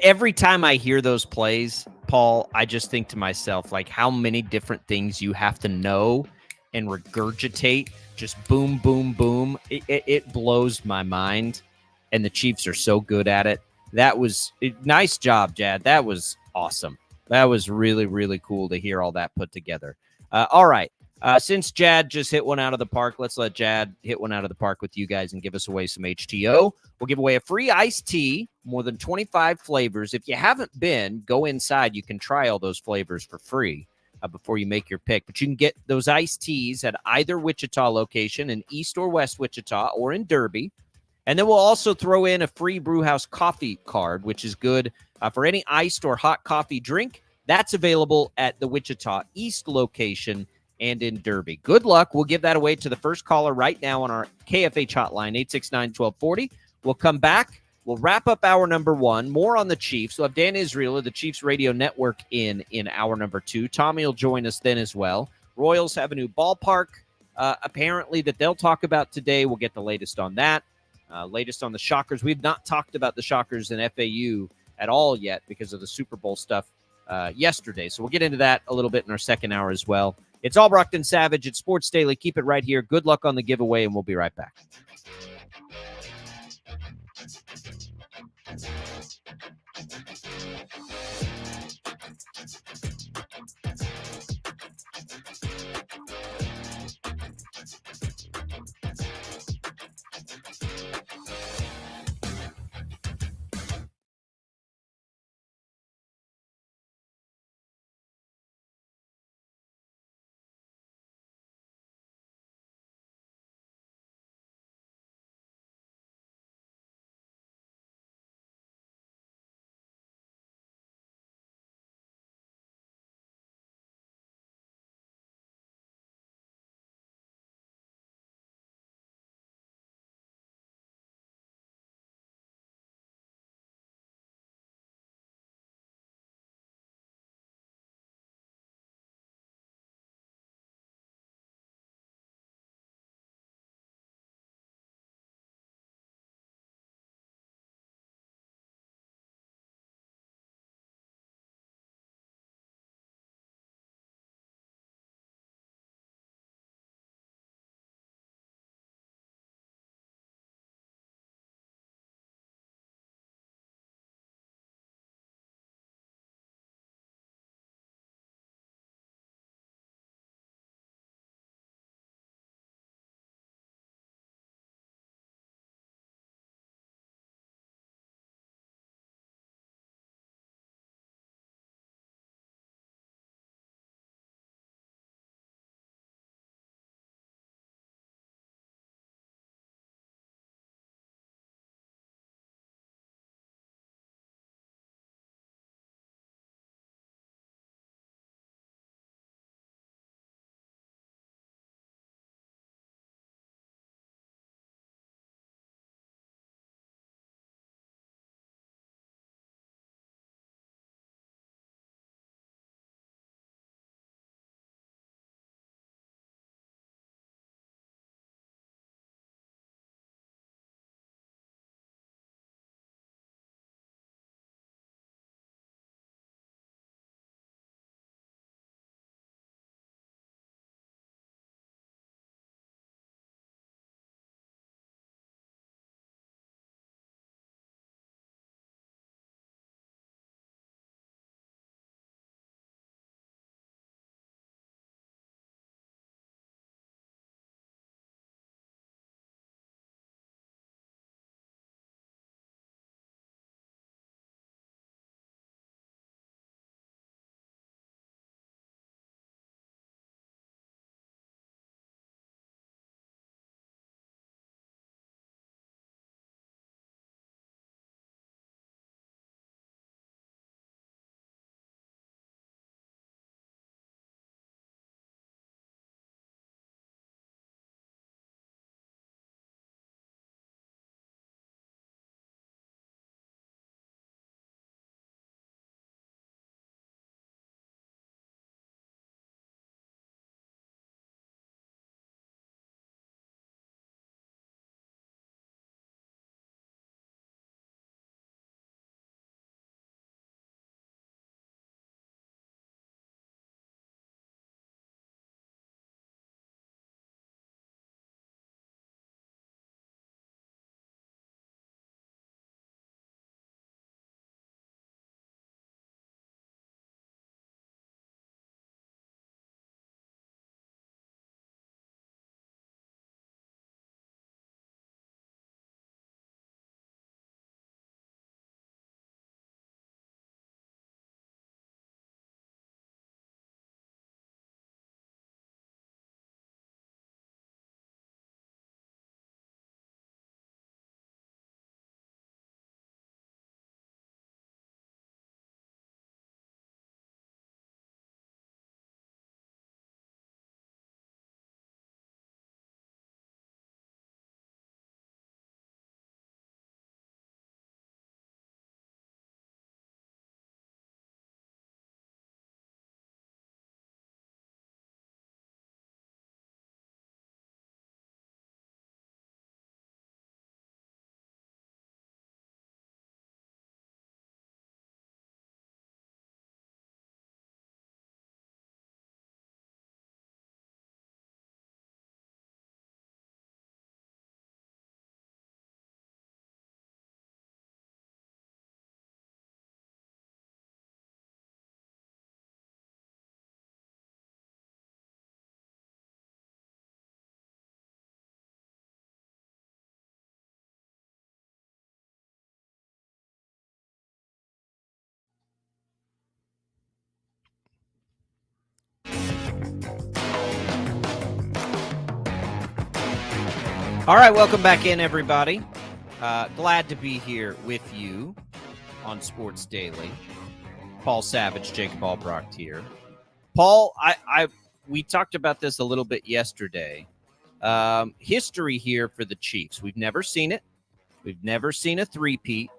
Every time I hear those plays, Paul, I just think to myself, like, how many different things you have to know and regurgitate. Just boom, boom, boom. It blows my mind, and the Chiefs are so good at it. That was nice job, Jad. That was awesome. That was really, really cool to hear all that put together. All right. Since Jad just hit one out of the park, let's let Jad hit one out of the park with you guys and give us away some HTO. We'll give away a free iced tea, more than 25 flavors. If you haven't been, go inside. You can try all those flavors for free before you make your pick. But you can get those iced teas at either Wichita location in East or West Wichita or in Derby. And then we'll also throw in a free Brewhouse coffee card, which is good for any iced or hot coffee drink. That's available at the Wichita East location and in Derby. Good luck. We'll give that away to the first caller right now on our KFH hotline, 869-1240. We'll come back. We'll wrap up hour number 1. More on the Chiefs. We'll have Dan Israel of the Chiefs Radio Network in hour number 2. Tommy will join us then as well. Royals have a new ballpark, apparently, that they'll talk about today. We'll get the latest on that. Latest on the Shockers. We've not talked about the Shockers and FAU at all yet because of the Super Bowl stuff yesterday. So we'll get into that a little bit in our second hour as well. It's Albracht and Savage at Sports Daily. Keep it right here. Good luck on the giveaway, and we'll be right back. All right, welcome back in, everybody. Glad to be here with you on Sports Daily. Paul Savage, Jacob Albracht here. Paul, we talked about this a little bit yesterday. History here for the Chiefs. We've never seen it. We've never seen a three-peat.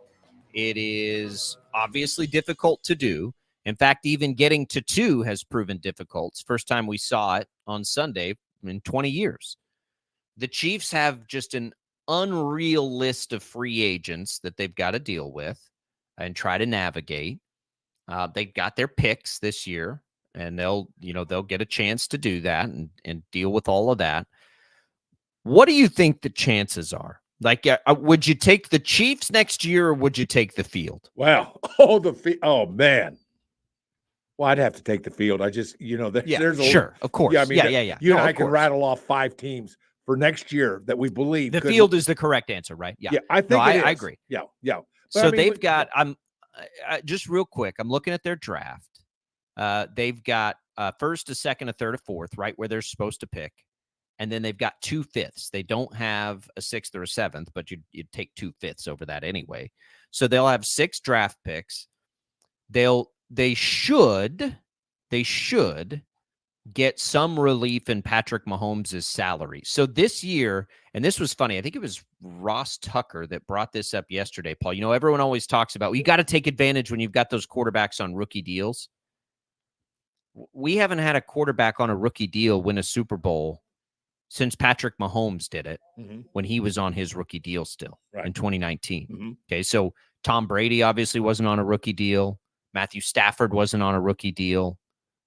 It is obviously difficult to do. In fact, even getting to 2 has proven difficult. It's the first time we saw it on Sunday in 20 years. The Chiefs have just an unreal list of free agents that they've got to deal with and try to navigate. They've got their picks this year, and they'll get a chance to do that and deal with all of that. What do you think the chances are? Like, would you take the Chiefs next year, or would you take the field? Wow. Oh, man. Well, I'd have to take the field. I just, there's sure, of course. Yeah, I mean, yeah. You and I can rattle off 5 teams for next year that we believe the field is the correct answer, right? Yeah, I think I agree. Yeah. But so they've got. Just real quick. I'm looking at their draft. They've got first, a second, a third, a fourth, right where they're supposed to pick, and then they've got 2 fifths. They don't have a 6th or a 7th, but you'd take 2 fifths over that anyway. So they'll have 6 draft picks. They should get some relief in Patrick Mahomes' salary. So this year, and this was funny, I think it was Ross Tucker that brought this up yesterday, Paul. Everyone always talks about, you got to take advantage when you've got those quarterbacks on rookie deals. We haven't had a quarterback on a rookie deal win a Super Bowl since Patrick Mahomes did it when he was on his rookie deal still in 2019. Okay, so Tom Brady obviously wasn't on a rookie deal. Matthew Stafford wasn't on a rookie deal.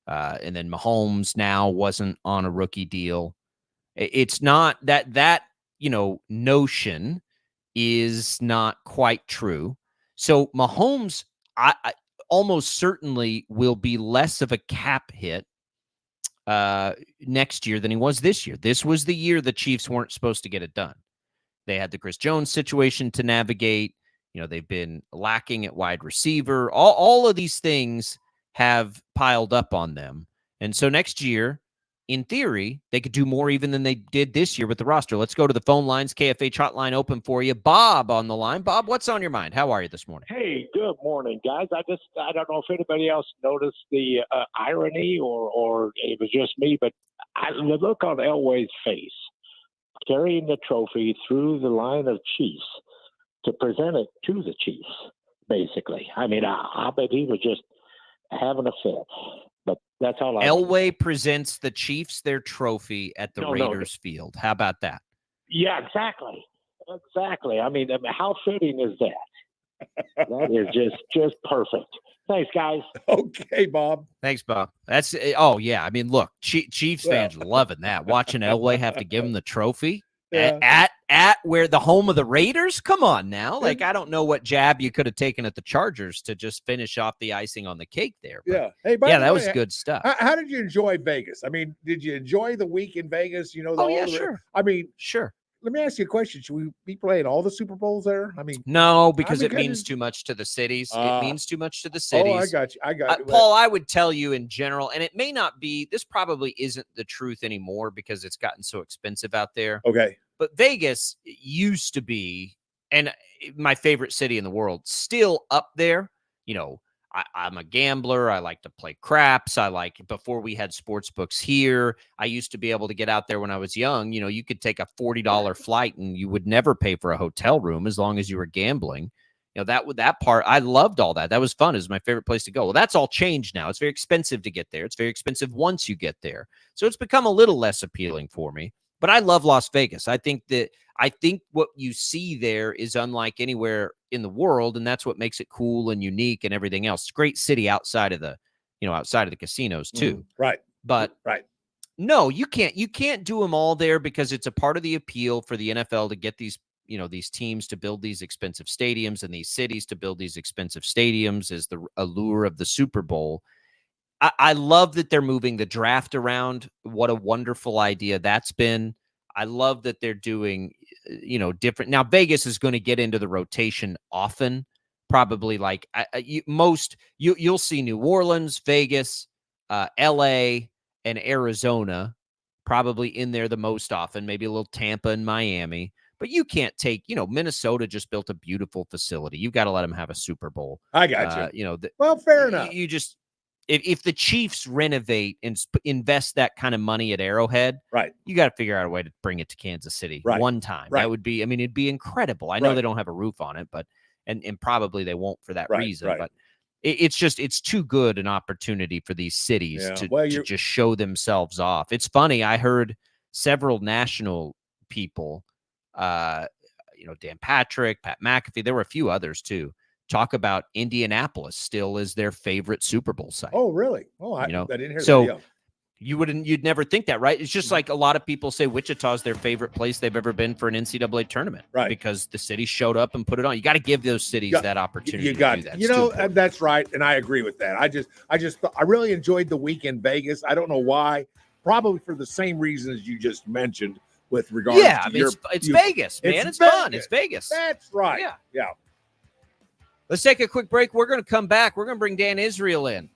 And then Mahomes now wasn't on a rookie deal. It's not that notion is not quite true. So Mahomes, I almost certainly will be less of a cap hit next year than he was this year. This was the year the Chiefs weren't supposed to get it done. They had the Chris Jones situation to navigate. They've been lacking at wide receiver. All of these things have piled up on them. And so next year, in theory, they could do more even than they did this year with the roster. Let's go to the phone lines. KFH hotline open for you. Bob on the line. Bob, what's on your mind? How are you this morning? Hey, good morning, guys. I don't know if anybody else noticed the irony or it was just me, but the look on Elway's face carrying the trophy through the line of Chiefs to present it to the Chiefs, basically. I mean, I bet he was just having a fit. But that's all I Elway presents the Chiefs their trophy at the Raiders field. How about that? Yeah, exactly. Exactly. I mean, how fitting is that? That is just perfect. Thanks, guys. Okay, Bob. Thanks, Bob. That's yeah. I mean, look, Chiefs fans loving that. Watching Elway have to give him the trophy at where the home of the Raiders. Come on now. Like, I don't know what jab you could have taken at the Chargers to just finish off the icing on the cake there. But Hey, that was good stuff. How did you enjoy Vegas? I mean, did you enjoy the week in Vegas? Sure. I mean, sure. Let me ask you a question. Should we be playing all the Super Bowls there? I mean, no, because it means too much to the cities. It means too much to the cities. Oh, I got you. Paul, I would tell you in general, and it may not be, this probably isn't the truth anymore because it's gotten so expensive out there. Okay. But Vegas used to be, and my favorite city in the world, still up there. I'm a gambler. I like to play craps. Before we had sports books here, I used to be able to get out there when I was young. You could take a $40 flight and you would never pay for a hotel room as long as you were gambling. That part, I loved all that. That was fun. It was my favorite place to go. Well, that's all changed now. It's very expensive to get there. It's very expensive once you get there. So it's become a little less appealing for me. But I love Las Vegas. I think what you see there is unlike anywhere in the world, and that's what makes it cool and unique and everything else. It's a great city outside of the casinos too. Right. But no, you can't do them all there because it's a part of the appeal for the NFL to get these teams to build these expensive stadiums and these cities to build these expensive stadiums is the allure of the Super Bowl. I love that they're moving the draft around. What a wonderful idea that's been. I love that they're doing, different. Now, Vegas is going to get into the rotation often, probably like you'll see New Orleans, Vegas, LA, and Arizona probably in there the most often, maybe a little Tampa and Miami. But you can't take, Minnesota just built a beautiful facility. You've got to let them have a Super Bowl. I got you. Well, fair enough. You just, if the Chiefs renovate and invest that kind of money at Arrowhead, right, you got to figure out a way to bring it to Kansas City one time. Right. That would be, it'd be incredible. I know they don't have a roof on it, but and probably they won't for that reason. But it's too good an opportunity for these cities to just show themselves off. It's funny. I heard several national people, Dan Patrick, Pat McAfee, there were a few others too, talk about Indianapolis still is their favorite Super Bowl site. Oh, really? Oh, I didn't hear so that. You'd never think that, right? It's just like a lot of people say Wichita's their favorite place they've ever been for an NCAA tournament, right? Because the city showed up and put it on. You got to give those cities that opportunity. You got to do that. That's right, and I agree with that. I really enjoyed the week in Vegas. I don't know why. Probably for the same reasons you just mentioned with regards to it's Vegas, man. It's fun. It's Vegas. That's right. Yeah. Let's take a quick break. We're going to come back. We're going to bring Dan Israel in.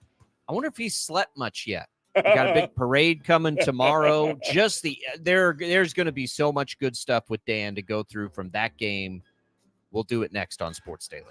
I wonder if he's slept much yet. We got a big parade coming tomorrow. There's going to be so much good stuff with Dan to go through from that game. We'll do it next on Sports Daily.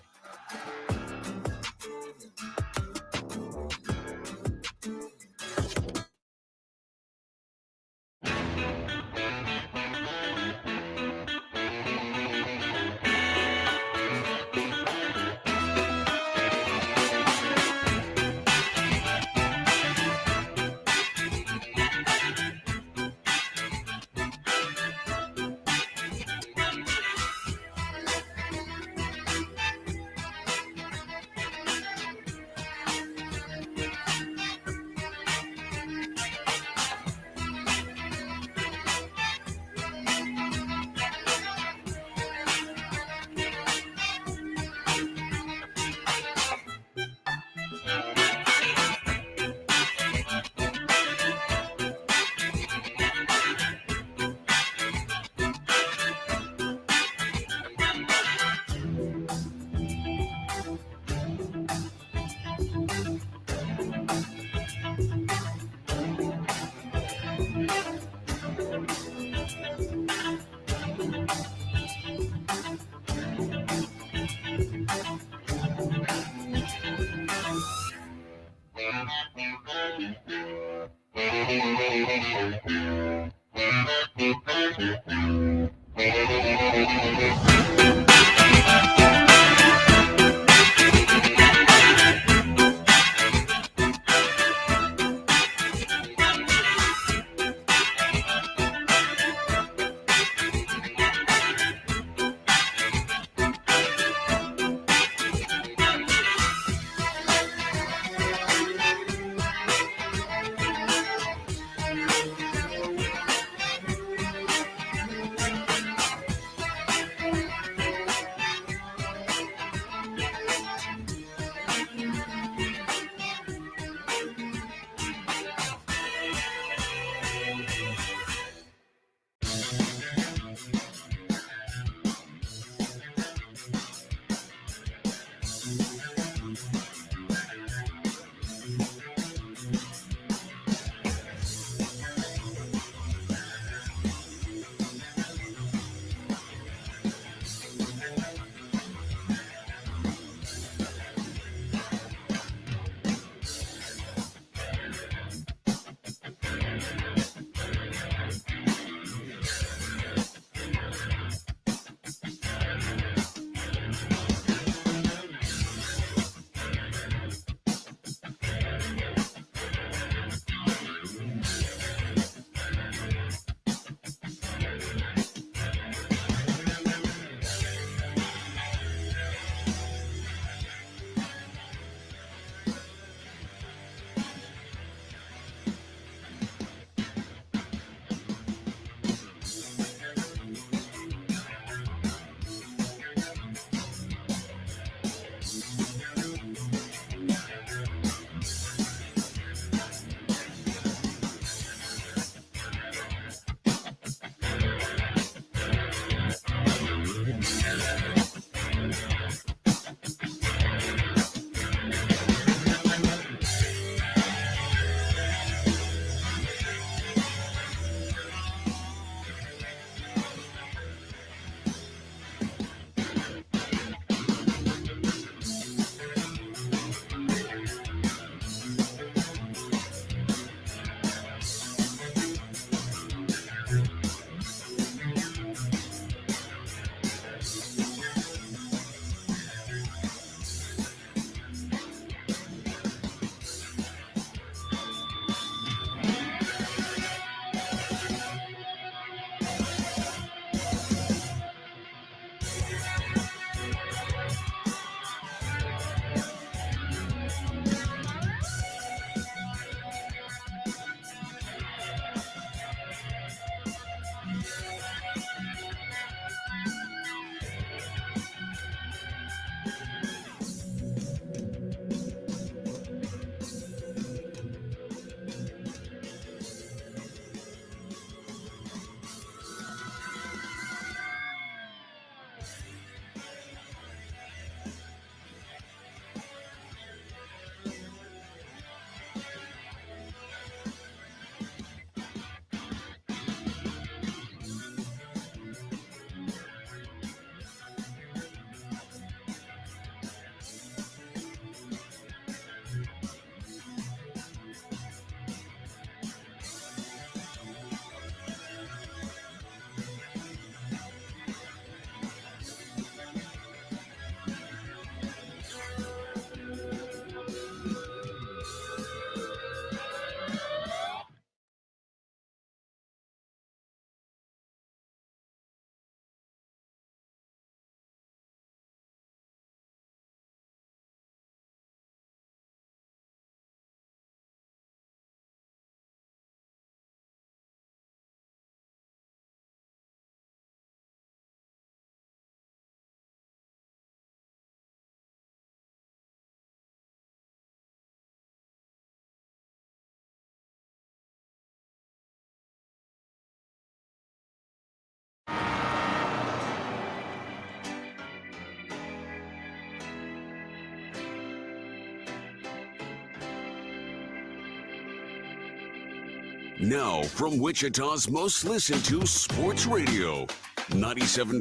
Now, from Wichita's most listened to sports radio, 97.5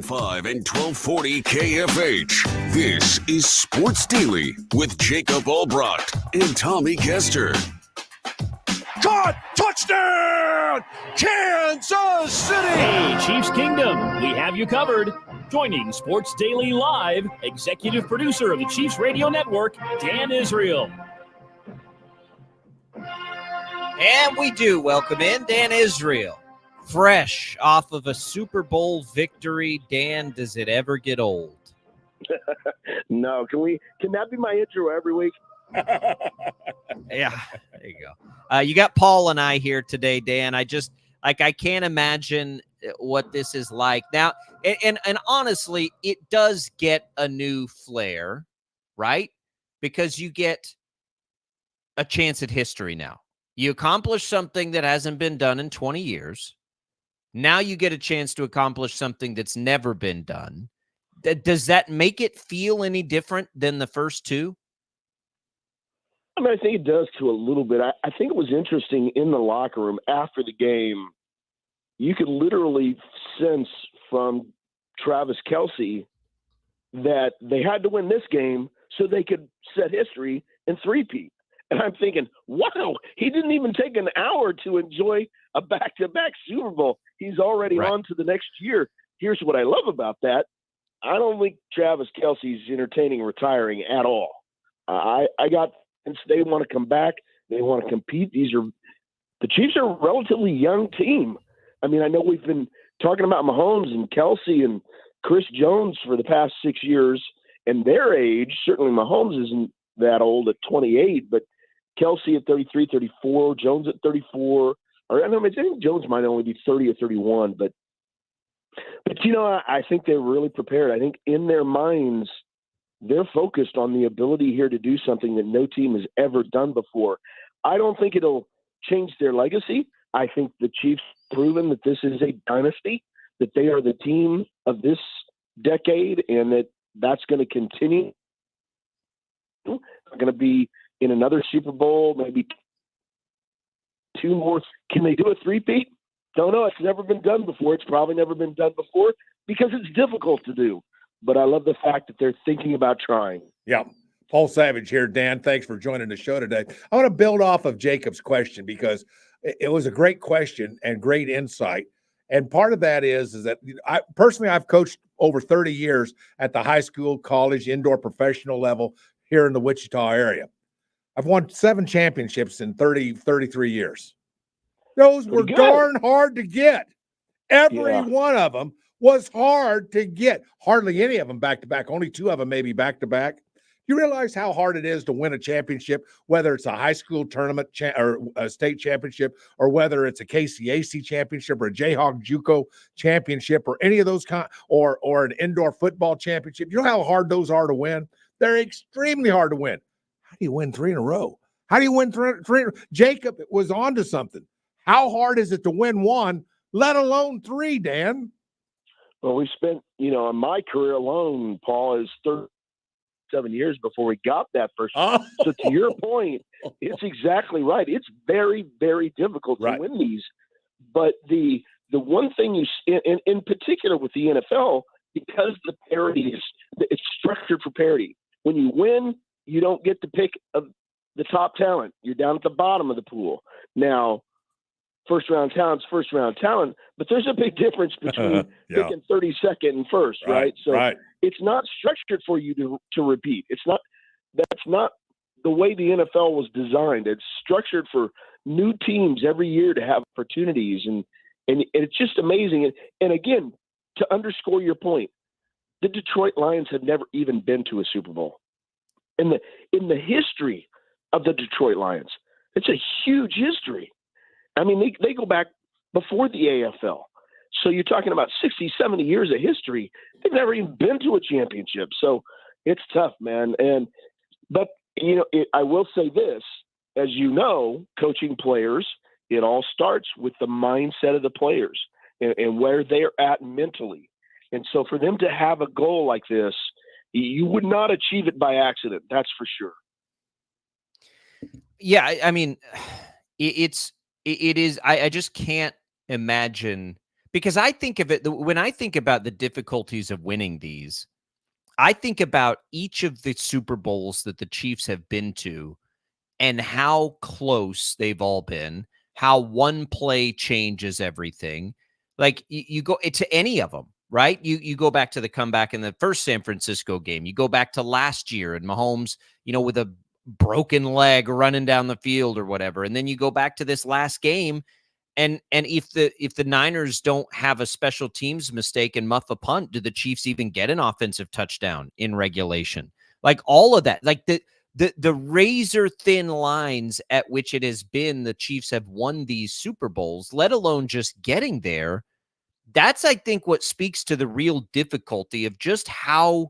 and 1240 KFH. This is Sports Daily with Jacob Albracht and Tommy Castor. Caught! Touchdown! Kansas City! Hey, Chiefs Kingdom, we have you covered. Joining Sports Daily Live, executive producer of the Chiefs Radio Network, Dan Israel. And we do welcome in Dan Israel, fresh off of a Super Bowl victory. Dan, does it ever get old? No. Can that be my intro every week? Yeah, there you go. You got Paul and I here today, Dan. I can't imagine what this is like now. And honestly, it does get a new flair, right? Because you get a chance at history now. You accomplish something that hasn't been done in 20 years. Now you get a chance to accomplish something that's never been done. Does that make it feel any different than the first two? I mean, I think it does to a little bit. I think it was interesting in the locker room after the game. You could literally sense from Travis Kelce that they had to win this game so they could set history and three-peat. And I'm thinking, wow, he didn't even take an hour to enjoy a back-to-back Super Bowl. He's already on to the next year. Here's what I love about that. I don't think Travis Kelce's entertaining retiring at all. I got since they want to come back, they want to compete. The Chiefs are a relatively young team. I mean, I know we've been talking about Mahomes and Kelce and Chris Jones for the past 6 years and their age. Certainly Mahomes isn't that old at 28, but Kelce at 33, 34, Jones at 34. Or I think Jones might only be 30 or 31, but I think they're really prepared. I think in their minds, they're focused on the ability here to do something that no team has ever done before. I don't think it'll change their legacy. I think the Chiefs have proven that this is a dynasty, that they are the team of this decade, and that's going to continue. They're going to be in another Super Bowl, maybe two more. Can they do a three-peat? Don't know. It's never been done before. It's probably never been done before because it's difficult to do. But I love the fact that they're thinking about trying. Yeah. Paul Savage here, Dan. Thanks for joining the show today. I want to build off of Jacob's question because it was a great question and great insight. And part of that is that I've coached over 30 years at the high school, college, indoor professional level here in the Wichita area. I've won 7 championships in 33 years. Those were darn hard to get. Every one of them was hard to get. Hardly any of them back-to-back. Only 2 of them maybe back-to-back. You realize how hard it is to win a championship, whether it's a high school tournament or a state championship, or whether it's a KCAC championship or a Jayhawk JUCO championship or any of those or an indoor football championship. You know how hard those are to win? They're extremely hard to win. How do you win 3 in a row? How do you win 3? Jacob was onto something. How hard is it to win 1, let alone 3, Dan? Well, we spent, in my career alone, Paul, is 37 years before we got that first. Oh. So to your point, it's exactly right. It's very, very difficult to win these. But the one thing in particular with the NFL, because the parity it's structured for parity. When you win, you don't get to pick the top talent. You're down at the bottom of the pool. Now, first-round talent's first-round talent, but there's a big difference between picking 32nd and first, right? So it's not structured for you to repeat. That's not the way the NFL was designed. It's structured for new teams every year to have opportunities, and it's just amazing. And again, to underscore your point, the Detroit Lions have never even been to a Super Bowl. In the history of the Detroit Lions, it's a huge history. I mean, they go back before the AFL. So you're talking about 60, 70 years of history. They've never even been to a championship. So it's tough, man. But I will say this, as you know, coaching players, it all starts with the mindset of the players and where they're at mentally. And so for them to have a goal like this, you would not achieve it by accident. That's for sure. Yeah. I mean, it's it is. I just can't imagine, because I think of it when I think about the difficulties of winning these. I think about each of the Super Bowls that the Chiefs have been to and how close they've all been, how one play changes everything. Like you go to any of them, right? You go back to the comeback in the first San Francisco game. You go back to last year and Mahomes, with a broken leg running down the field or whatever. And then you go back to this last game, and if the Niners don't have a special teams mistake and muff a punt, do the Chiefs even get an offensive touchdown in regulation? Like all of that, like the razor thin lines at which it has been the Chiefs have won these Super Bowls, let alone just getting there. That's, I think, what speaks to the real difficulty of just how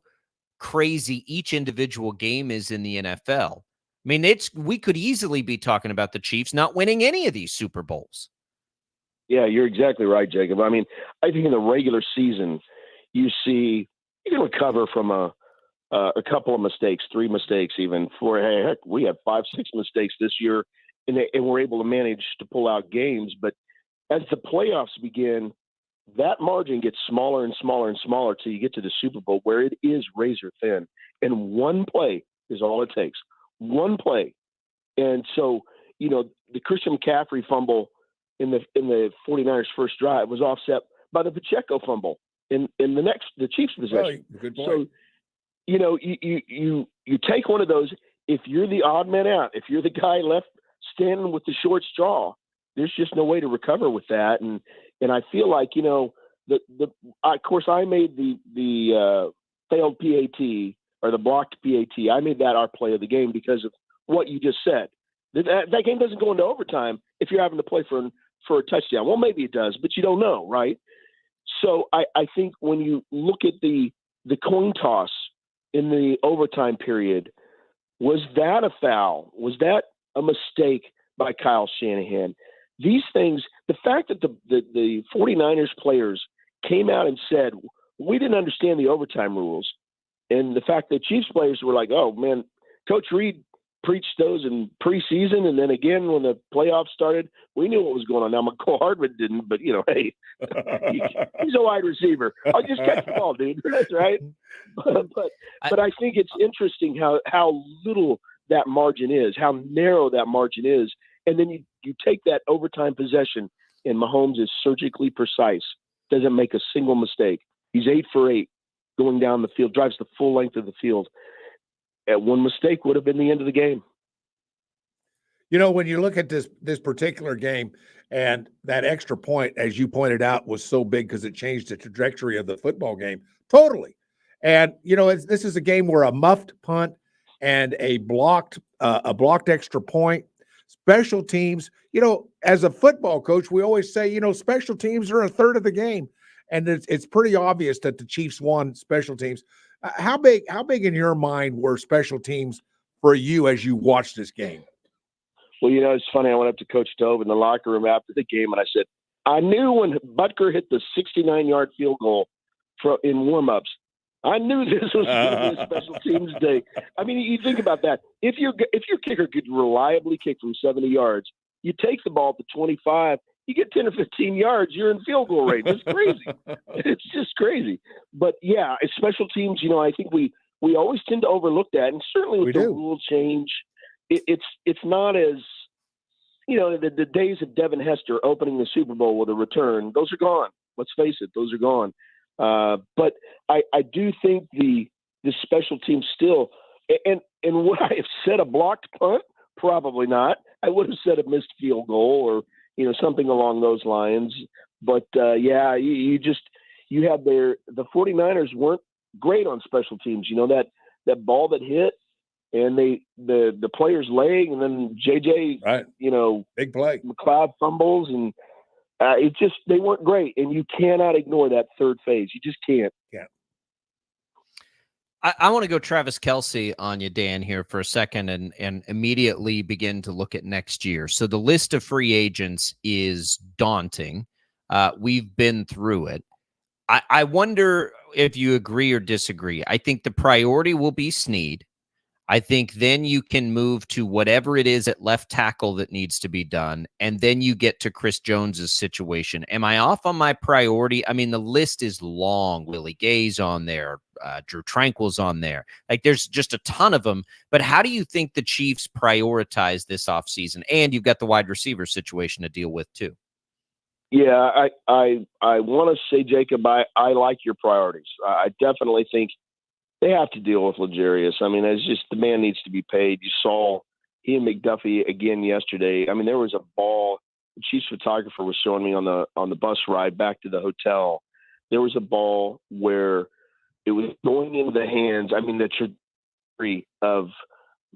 crazy each individual game is in the NFL. I mean, we could easily be talking about the Chiefs not winning any of these Super Bowls. Yeah, you're exactly right, Jacob. I mean, I think in the regular season, you can recover from a couple of mistakes, 3 mistakes even. Heck, we had 5, 6 mistakes this year, and we're able to manage to pull out games. But as the playoffs begin, that margin gets smaller and smaller and smaller till you get to the Super Bowl, where it is razor thin. And one play is all it takes. One play. And so, the Christian McCaffrey fumble in the 49ers' first drive was offset by the Pacheco fumble in the Chiefs' possession. Oh, good point. So, you take one of those. If you're the odd man out, if you're the guy left standing with the short straw, there's just no way to recover with that. And I feel like, of course I made the failed PAT or the blocked PAT. I made that our play of the game because of what you just said. That game doesn't go into overtime if you're having to play for a touchdown. Well, maybe it does, but you don't know, right? So I think when you look at the coin toss in the overtime period, was that a foul? Was that a mistake by Kyle Shanahan? These things, the fact that the 49ers players came out and said, we didn't understand the overtime rules, and the fact that Chiefs players were like, oh, man, Coach Reed preached those in preseason, and then again when the playoffs started, we knew what was going on. Now, McCall Hardman didn't, but, hey, he's a wide receiver. I'll just catch the ball, dude. That's right. But I think it's interesting how little that margin is, how narrow that margin is. And then you take that overtime possession, and Mahomes is surgically precise, doesn't make a single mistake. He's 8 for 8 going down the field, drives the full length of the field. One mistake would have been the end of the game. When you look at this particular game, and that extra point, as you pointed out, was so big because it changed the trajectory of the football game totally. And this is a game where a muffed punt and a blocked extra point, special teams. As a football coach, we always say special teams are a third of the game, and it's pretty obvious that the Chiefs won special teams. How big in your mind were special teams for you as you watched this game? Well, it's funny. I went up to Coach Dove in the locker room after the game, and I said, I knew when Butker hit the 69-yard field goal in warmups, I knew this was going to be a special teams day. I mean, you think about that. If your kicker could reliably kick from 70 yards, you take the ball to 25, you get 10 or 15 yards, you're in field goal range. It's crazy. It's just crazy. But yeah, as special teams, I think we always tend to overlook that. And certainly with the rule change, it's not as, the days of Devin Hester opening the Super Bowl with a return, those are gone. Let's face it, those are gone. But I do think the special teams still, and would I have said a blocked punt? Probably not. I would have said a missed field goal or, something along those lines. But yeah, you have the 49ers weren't great on special teams. That ball that hit and the player's leg, and then JJ, right. Big play, McLeod fumbles, and they weren't great. And you cannot ignore that third phase. You just can't. Yeah. I want to go Travis Kelce on you, Dan, here for a second and immediately begin to look at next year. So the list of free agents is daunting. We've been through it. I wonder if you agree or disagree. I think the priority will be Snead. I think then you can move to whatever it is at left tackle that needs to be done, and then you get to Chris Jones's situation. Am I off on my priority? I mean, the list is long. Willie Gay's on there. Drew Tranquil's on there. Like, there's just a ton of them. But how do you think the Chiefs prioritize this offseason? And you've got the wide receiver situation to deal with, too. Yeah, I want to say, Jacob, I like your priorities. I definitely think they have to deal with L'Jarius. I mean, it's just the man needs to be paid. You saw he and McDuffie again yesterday. I mean, there was a ball. The Chiefs photographer was showing me on the bus ride back to the hotel. There was a ball where it was going into the hands. I mean, the trajectory of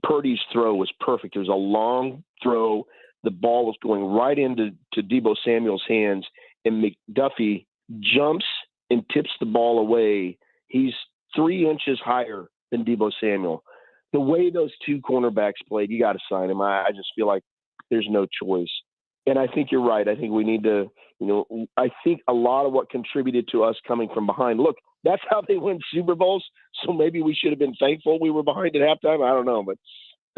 Purdy's throw was perfect. It was a long throw. The ball was going right into Deebo Samuel's hands, and McDuffie jumps and tips the ball away. He's 3 inches higher than Deebo Samuel. The way those two cornerbacks played, you got to sign him. I just feel like there's no choice. And I think you're right. I think we need to, I think a lot of what contributed to us coming from behind. Look, that's how they win Super Bowls. So maybe we should have been thankful we were behind at halftime. I don't know. But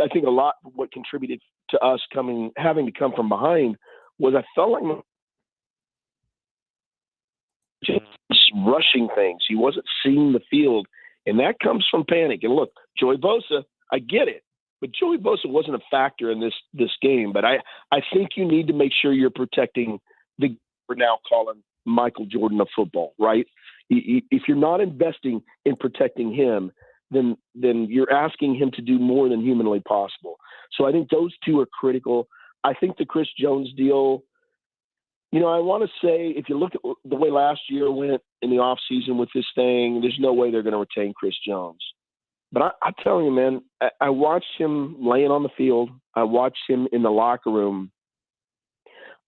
I think a lot of what contributed to us having to come from behind was I felt like just rushing things. He wasn't seeing the field, and that comes from panic. And look, Joey Bosa, I get it, but Joey Bosa wasn't a factor in this game. But I think you need to make sure you're protecting we're now calling Michael Jordan of football, right? If you're not investing in protecting him, then you're asking him to do more than humanly possible. So I think those two are critical. I think the Chris Jones deal, I want to say if you look at the way last year went in the offseason with this thing, there's no way they're going to retain Chris Jones. But I'm telling you, man, I watched him laying on the field. I watched him in the locker room.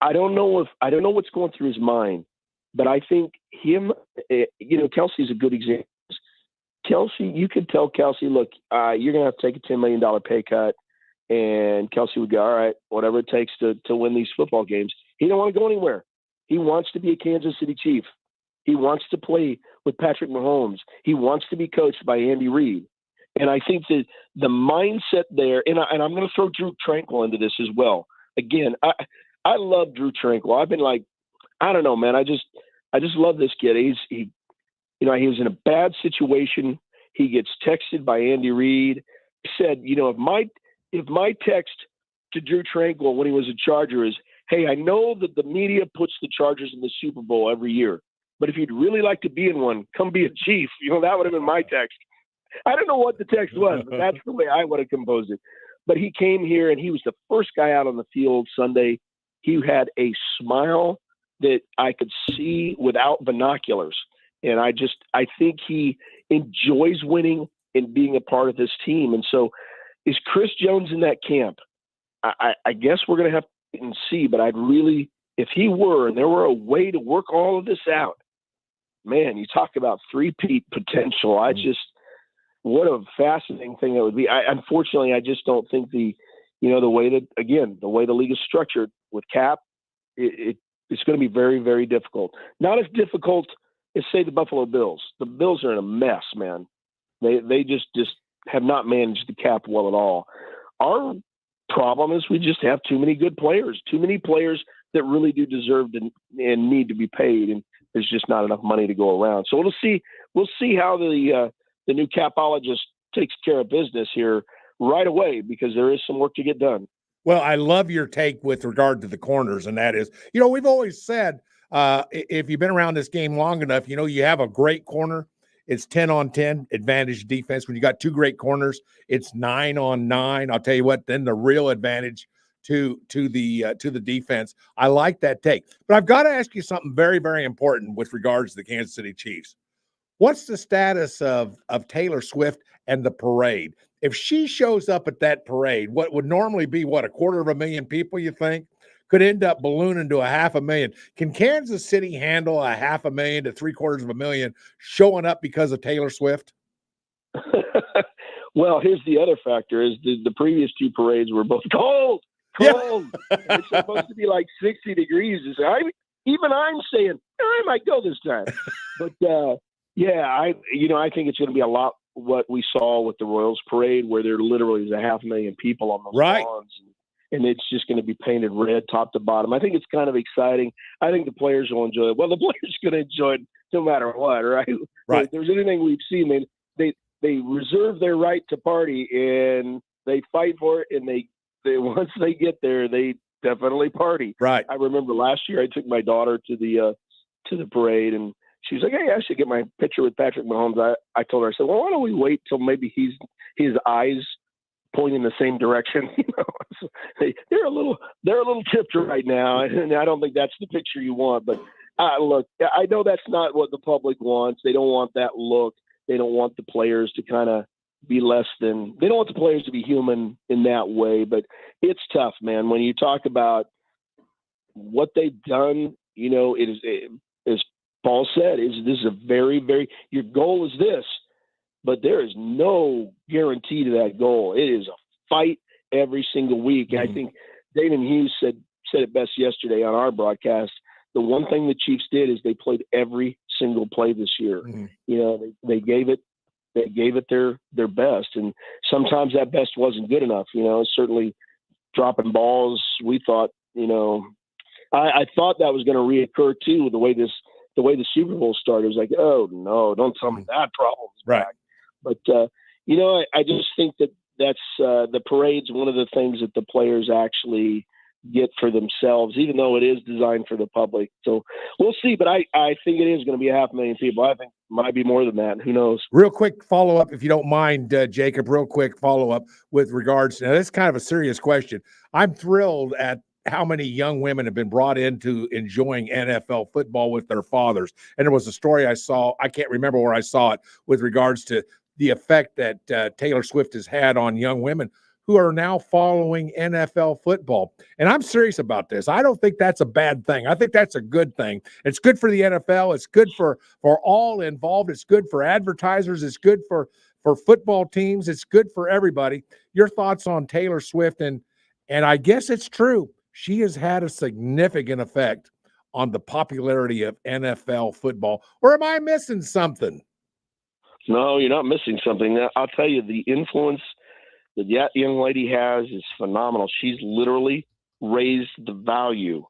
I don't know what's going through his mind, but I think him, Kelsey's a good example. Kelsey, you could tell Kelsey, look, you're going to have to take a $10 million pay cut. And Kelsey would go, all right, whatever it takes to win these football games. He don't want to go anywhere. He wants to be a Kansas City Chief. He wants to play with Patrick Mahomes. He wants to be coached by Andy Reid. And I think that the mindset there, and I'm going to throw Drew Tranquil into this as well. Again, I love Drew Tranquil. I've been like, I don't know, man. I just love this kid. He was in a bad situation. He gets texted by Andy Reid. He said, if my text to Drew Tranquil when he was a Charger is, hey, I know that the media puts the Chargers in the Super Bowl every year, but if you'd really like to be in one, come be a Chief. That would have been my text. I don't know what the text was, but that's the way I would have composed it. But he came here, and he was the first guy out on the field Sunday. He had a smile that I could see without binoculars. And I think he enjoys winning and being a part of this team. And so is Chris Jones in that camp? I guess we're going to have to see, but if he were, and there were a way to work all of this out, man, you talk about three-peat potential. What a fascinating thing that would be. Unfortunately, I just don't think the way the league is structured with cap, it's going to be very, very difficult. Not as difficult as, say, the Buffalo Bills. The Bills are in a mess, man. They just have not managed the cap well at all. Our problem is we just have too many good players, too many players that really do deserve and need to be paid, and there's just not enough money to go around. So we'll see how the new capologist takes care of business here right away, because there is some work to get done. Well, I love your take with regard to the corners, and that is, we've always said if you've been around this game long enough, you have a great corner. It's 10-on-10 advantage defense. When you got two great corners, it's 9-on-9. I'll tell you what, then the real advantage to the defense. I like that take. But I've got to ask you something very, very important with regards to the Kansas City Chiefs. What's the status of Taylor Swift and the parade? If she shows up at that parade, what would normally be, 250,000 people, you think, could end up ballooning to 500,000. Can Kansas City handle 500,000 to 750,000 showing up because of Taylor Swift? Well, here's the other factor: is the previous two parades were both cold. Yeah. It's supposed to be like 60 degrees. Even I'm saying I might go this time, but I think it's going to be a lot what we saw with the Royals parade, where there literally is 500,000 people on those Right. lawns, and it's just going to be painted red top to bottom. I think it's kind of exciting. I think the players will enjoy it. Well, the players are going to enjoy it no matter what, right? Right. If there's anything we've seen, they reserve their right to party, and they fight for it, and they once they get there, they definitely party. Right. I remember last year I took my daughter to the parade, and she was like, "Hey, I should get my picture with Patrick Mahomes." I told her, I said, "Well, why don't we wait till maybe his eyes point in the same direction?" So they're a little tipped right now, and I don't think that's the picture you want. But look, I know that's not what the public wants. They don't want that look. They don't want the players to kind of be less than. They don't want the players to be human in that way. But it's tough, man. When you talk about what they've done, it is, as Paul said, this is a very, very. Your goal is this, but there is no guarantee to that goal. It is a fight every single week. And I think David Hughes said it best yesterday on our broadcast. The one thing the Chiefs did is they played every single play this year. They gave it their best, and sometimes that best wasn't good enough. Certainly dropping balls. We thought, I thought that was going to reoccur too. The way the Super Bowl started, it was like, oh no, don't tell me that problem's right. back. But I just think that's the parade's one of the things that the players actually get for themselves, even though it is designed for the public. So we'll see. But I think it is going to be 500,000 people. I think it might be more than that. Who knows? Real quick follow-up, if you don't mind, Jacob, real quick follow-up with regards to – now, this is kind of a serious question. I'm thrilled at how many young women have been brought into enjoying NFL football with their fathers. And there was a story I saw – I can't remember where I saw it – with regards to the effect that Taylor Swift has had on young women who are now following NFL football. And I'm serious about this. I don't think that's a bad thing. I think that's a good thing. It's good for the NFL. It's good for all involved. It's good for advertisers. It's good for football teams. It's good for everybody. Your thoughts on Taylor Swift, and I guess it's true. She has had a significant effect on the popularity of NFL football. Or am I missing something? No, you're not missing something. I'll tell you, the influence that young lady has is phenomenal. She's literally raised the value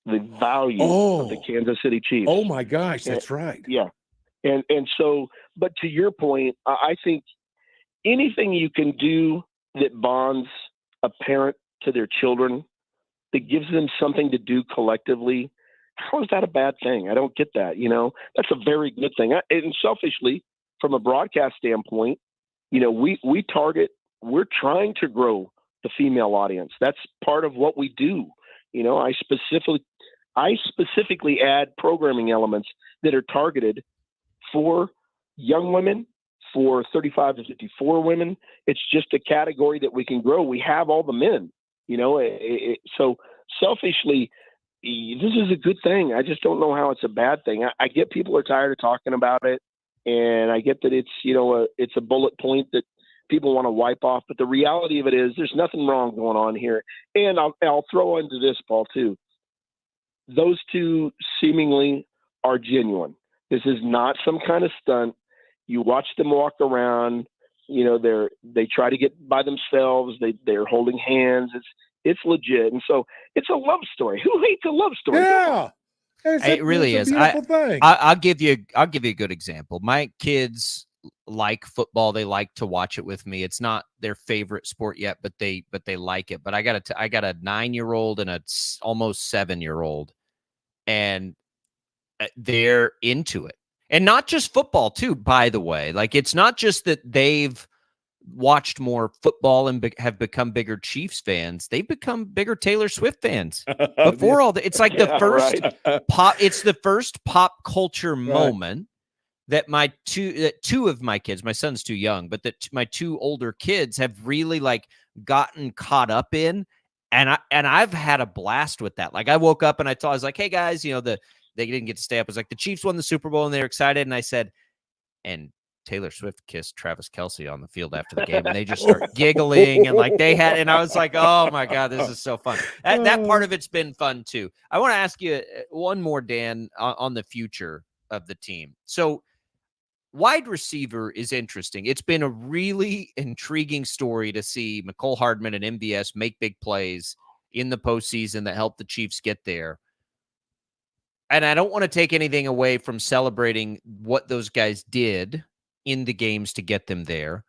of the Kansas City Chiefs. Oh my gosh, that's right. Yeah. And so, but to your point, I think anything you can do that bonds a parent to their children, that gives them something to do collectively, how is that a bad thing? I don't get that. That's a very good thing. And selfishly, from a broadcast standpoint, we're trying to grow the female audience. That's part of what we do. I specifically add programming elements that are targeted for young women, for 35 to 54 women. It's just a category that we can grow. We have all the men, so selfishly, this is a good thing. I just don't know how it's a bad thing. I get people are tired of talking about it, and I get that it's, it's a bullet point that people want to wipe off, but the reality of it is there's nothing wrong going on here. And I'll throw into this, Paul, too. Those two seemingly are genuine. This is not some kind of stunt. You watch them walk around, they try to get by themselves. They're holding hands. It's legit. And so it's a love story. Who hates a love story? Yeah. It really is. I'll give you a good example. My kids like football. They like to watch it with me. It's not their favorite sport yet, but they like it. But I got a 9-year-old and a almost 7-year-old, and they're into it. And not just football too, by the way. Like, it's not just that they've watched more football and have become bigger Chiefs fans. They've become bigger Taylor Swift fans. Before all that, it's like the first pop. It's the first pop culture moment that two of my kids, my son's too young, but that my two older kids have really gotten caught up in. And I've had a blast with that. Like, I woke up and I was like, hey guys, they didn't get to stay up. It was like the Chiefs won the Super Bowl and they're excited. And I said, and Taylor Swift kissed Travis Kelce on the field after the game, and they just start giggling and and I was like, oh my God, this is so fun. That part of it's been fun too. I want to ask you one more, Dan, on the future of the team. So wide receiver is interesting. It's been a really intriguing story to see Mecole Hardman and MVS make big plays in the postseason that helped the Chiefs get there. And I don't want to take anything away from celebrating what those guys did in the games to get them there.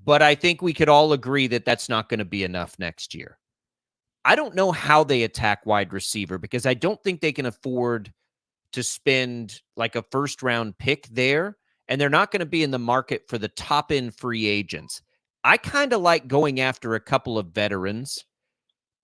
But I think we could all agree that that's not going to be enough next year. I don't know how they attack wide receiver because I don't think they can afford to spend like a first-round pick there, and they're not going to be in the market for the top-end free agents. I kind of like going after a couple of veterans.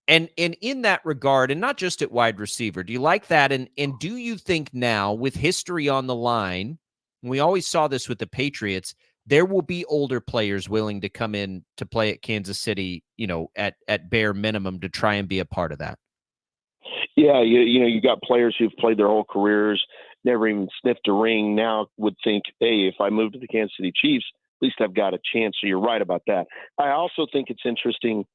And in that regard, and not just at wide receiver, do you like that? And do you think now, with history on the line, we always saw this with the Patriots, there will be older players willing to come in to play at Kansas City, at bare minimum to try and be a part of that? Yeah, you got players who've played their whole careers, never even sniffed a ring, now would think, hey, if I move to the Kansas City Chiefs, at least I've got a chance. So you're right about that. I also think it's interesting,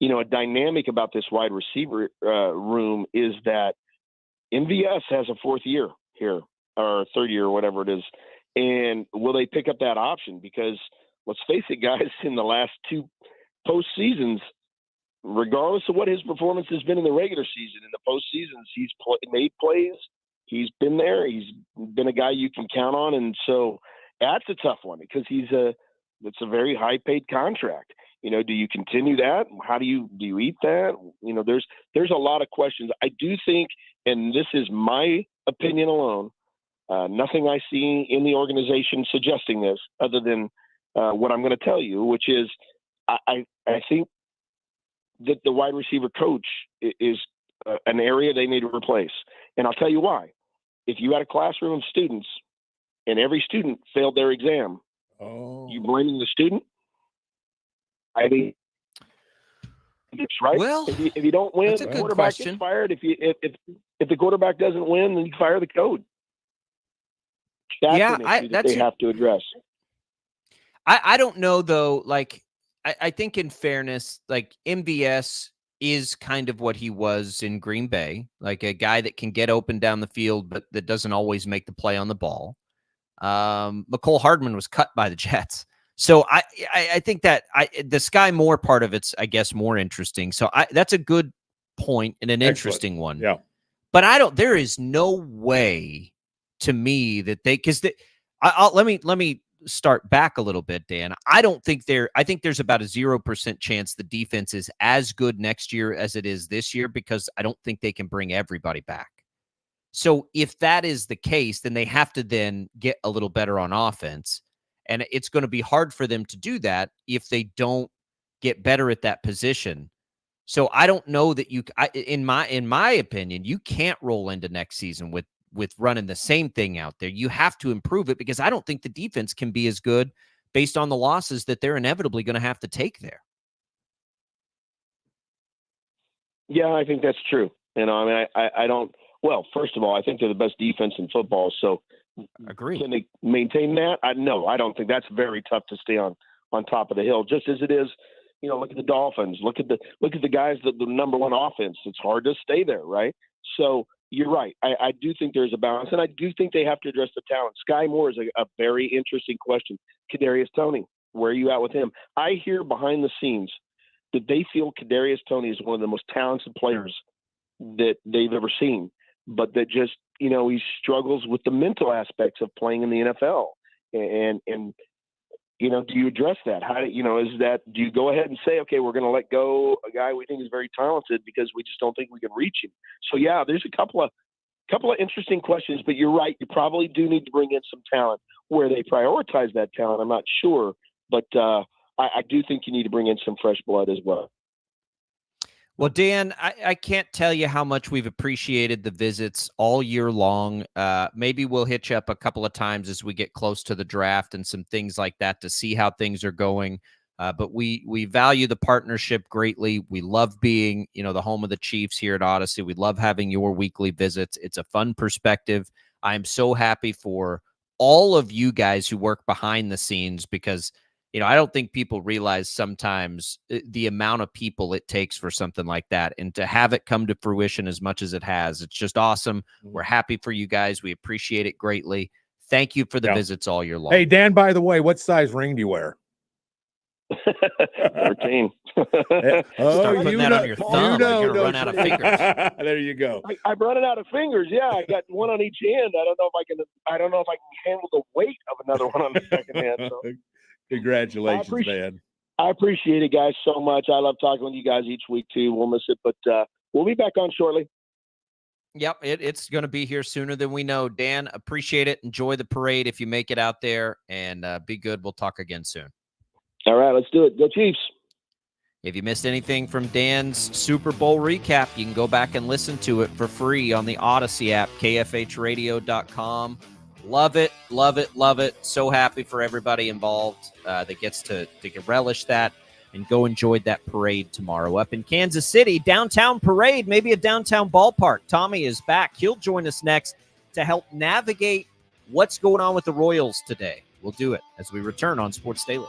a dynamic about this wide receiver room is that MVS has a fourth year here, or third year, or whatever it is. And will they pick up that option? Because let's face it, guys, in the last two postseasons, regardless of what his performance has been in the regular season, in the postseasons, he's made plays. He's been there. He's been a guy you can count on. And so that's a tough one because it's a very high paid contract. Do you continue that? How do you eat that? There's a lot of questions. I do think, and this is my opinion alone, nothing I see in the organization suggesting this other than what I'm going to tell you, which is I think that the wide receiver coach is an area they need to replace. And I'll tell you why. If you had a classroom of students and every student failed their exam, you blaming the student? I mean, it's right. Well, if you don't win, the quarterback gets fired. If the quarterback doesn't win, then you fire the coach. That's an issue that they have to address. I don't know though. Like, I think in fairness, like MVS is kind of what he was in Green Bay, like a guy that can get open down the field, but that doesn't always make the play on the ball. Mecole Hardman was cut by the Jets. So I think that the Sky Moore part of it's, I guess, more interesting. So that's a good point and an interesting one. Yeah. But there is no way to me that let me start back a little bit, Dan. I think there's about a 0% chance the defense is as good next year as it is this year because I don't think they can bring everybody back. So if that is the case, then they have to then get a little better on offense. And it's going to be hard for them to do that if they don't get better at that position. So I don't know that in my opinion, you can't roll into next season with running the same thing out there. You have to improve it because I don't think the defense can be as good based on the losses that they're inevitably going to have to take there. Yeah, I think that's true. I don't. Well, first of all, I think they're the best defense in football. So, agree. Can they maintain that? No, I don't think that's very tough to stay on top of the hill. Just as it is, look at the Dolphins. Look at the guys that the number one offense. It's hard to stay there, right? So you're right. I do think there's a balance, and I do think they have to address the talent. Sky Moore is a very interesting question. Kadarius Toney, where are you at with him? I hear behind the scenes that they feel Kadarius Toney is one of the most talented players that they've ever seen, but that just, he struggles with the mental aspects of playing in the NFL. And do you address that? How do you go ahead and say, okay, we're going to let go a guy we think is very talented because we just don't think we can reach him? So yeah, there's a couple of interesting questions, but you're right. You probably do need to bring in some talent. Where they prioritize that talent, I'm not sure, but I do think you need to bring in some fresh blood as well. Well, Dan, I can't tell you how much we've appreciated the visits all year long. Maybe we'll hitch up a couple of times as we get close to the draft and some things like that to see how things are going. But we value the partnership greatly. We love being, the home of the Chiefs here at Odyssey. We love having your weekly visits. It's a fun perspective. I'm so happy for all of you guys who work behind the scenes because I don't think people realize sometimes the amount of people it takes for something like that. And to have it come to fruition as much as it has, it's just awesome. We're happy for you guys. We appreciate it greatly. Thank you for the Yeah. visits all year long. Hey, Dan, by the way, what size ring do you wear? 13. Start putting that under your thumb. You're going to run out of fingers. There you go. I'm running out of fingers. Yeah, I got one on each hand. I don't know if I can handle the weight of another one on the second hand. So. Congratulations, man. I appreciate it, guys, so much. I love talking with you guys each week too. We'll miss it, but we'll be back on shortly. Yep, it's going to be here sooner than we know. Dan, appreciate it. Enjoy the parade if you make it out there, and be good. We'll talk again soon. All right, let's do it. Go Chiefs. If you missed anything from Dan's Super Bowl recap, you can go back and listen to it for free on the Odyssey app, kfhradio.com. Love it, love it, love it. So happy for everybody involved that gets to relish that and go enjoy that parade tomorrow up in Kansas City. Downtown parade, maybe a downtown ballpark. Tommy is back. He'll join us next to help navigate what's going on with the Royals today. We'll do it as we return on Sports Daily.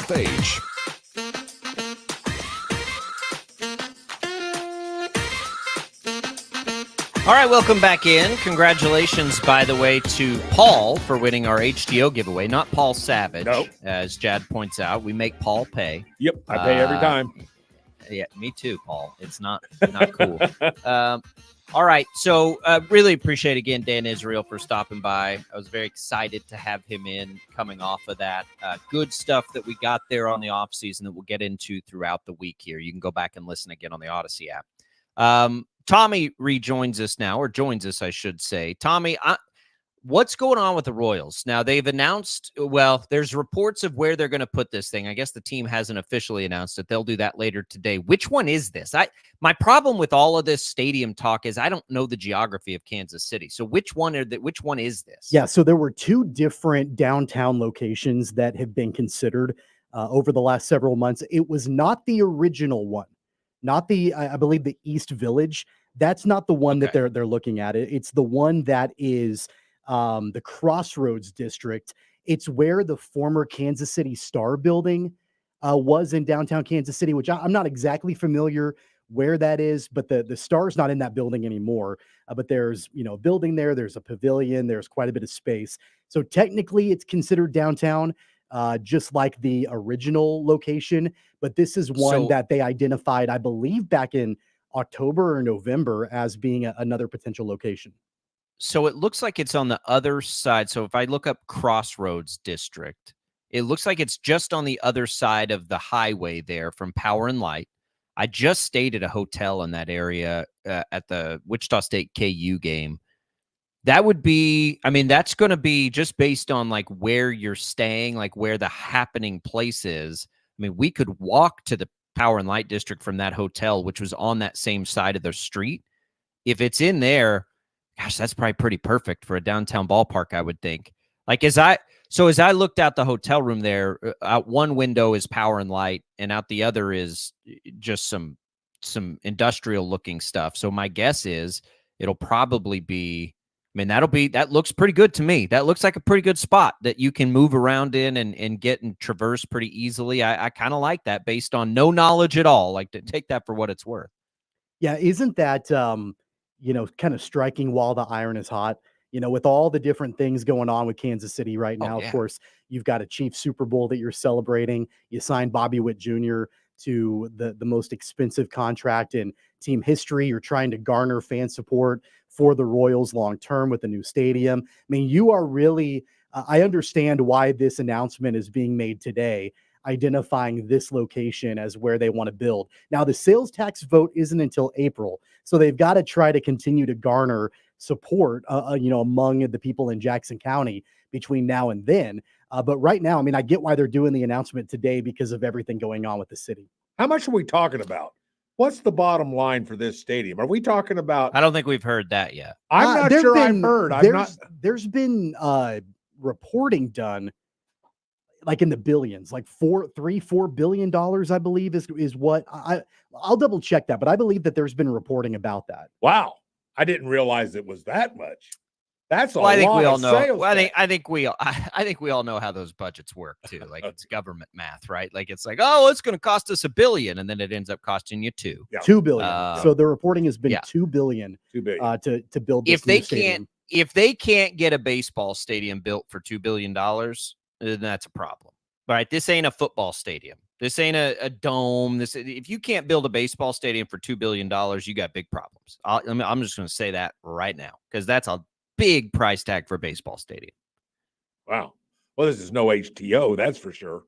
KFH. All right, welcome back in. Congratulations, by the way, to Paul for winning our HTO giveaway. Not Paul Savage, as Jad points out. We make Paul pay. Yep, I pay every time. Yeah, me too, Paul. It's not cool. All right, so really appreciate, again, Dan Israel for stopping by. I was very excited to have him in coming off of that. Good stuff that we got there on the offseason that we'll get into throughout the week here. You can go back and listen again on the Odyssey app. Tommy rejoins us now, or joins us, I should say. Tommy, what's going on with the Royals? Now, they've announced, well, there's reports of where they're going to put this thing. I guess the team hasn't officially announced it. They'll do that later today. Which one is this? My problem with all of this stadium talk is I don't know the geography of Kansas City. So which one is this? Yeah, so there were two different downtown locations that have been considered over the last several months. It was not the original one. Not the, I believe, the East Village. That's not the one that they're looking at. It's the one that is the Crossroads District. It's where the former Kansas City Star building was in downtown Kansas City, which I'm not exactly familiar where that is, but the Star's not in that building anymore. But there's, a building there. There's a pavilion. There's quite a bit of space. So technically it's considered downtown. Just like the original location, but this is one that they identified, I believe, back in October or November as being another potential location. So it looks like it's on the other side. So if I look up Crossroads District, it looks like it's just on the other side of the highway there from Power and Light. I just stayed at a hotel in that area at the Wichita State KU game. That would be, that's going to be just based on like where you're staying, like where the happening place is. We could walk to the Power and Light District from that hotel, which was on that same side of the street. If it's in there, gosh, that's probably pretty perfect for a downtown ballpark, I would think. Like as I looked out the hotel room there, out one window is Power and Light, and out the other is just some industrial looking stuff. So my guess is it'll probably be, that looks pretty good to me. That looks like a pretty good spot that you can move around in and get and traverse pretty easily. I kind of like that based on no knowledge at all. Like, to take that for what it's worth. Yeah, isn't that, kind of striking while the iron is hot? With all the different things going on with Kansas City right now, Of course, you've got a Chiefs Super Bowl that you're celebrating. You signed Bobby Witt Jr. to the most expensive contract in team history. You're trying to garner fan support for the Royals long-term with a new stadium. You are really, I understand why this announcement is being made today, identifying this location as where they want to build. Now, the sales tax vote isn't until April, so they've got to try to continue to garner support, among the people in Jackson County between now and then. But right now, I get why they're doing the announcement today because of everything going on with the city. How much are we talking about? What's the bottom line for this stadium? Are we talking about? I don't think we've heard that yet. I'm not sure I've heard. There's been reporting done like in the billions, like $4 billion, I believe is what I'll double check that, but I believe that there's been reporting about that. Wow. I didn't realize it was that much. That's a lot. I think we all know. Sales I think we all know how those budgets work too. Like, it's government math, right? Like, it's like, oh, it's going to cost us $1 billion, and then it ends up costing you $2 billion. Yeah. $2 billion. So the reporting has been $2 billion. $2 billion To build this new stadium. If they can't get a baseball stadium built for $2 billion, then that's a problem. Right? This ain't a football stadium. This ain't a dome. If you can't build a baseball stadium for $2 billion, you got big problems. I'm just going to say that right now, because that's a big price tag for a baseball stadium. Wow. Well, this is no HTO, that's for sure.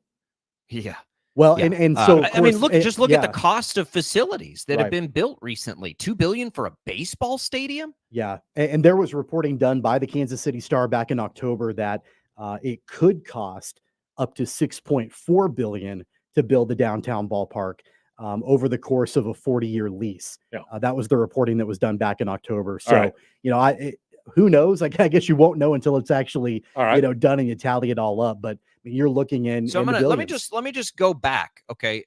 Yeah. Well, yeah. and so look at the cost of facilities that have been built recently. $2 billion for a baseball stadium. Yeah, and there was reporting done by the Kansas City Star back in October that it could cost up to $6.4 billion to build the downtown ballpark over the course of a 40-year lease. Yeah. That was the reporting that was done back in October. So, who knows? I guess you won't know until it's actually, done and you tally it all up. But you're looking in. So let me just go back. Okay.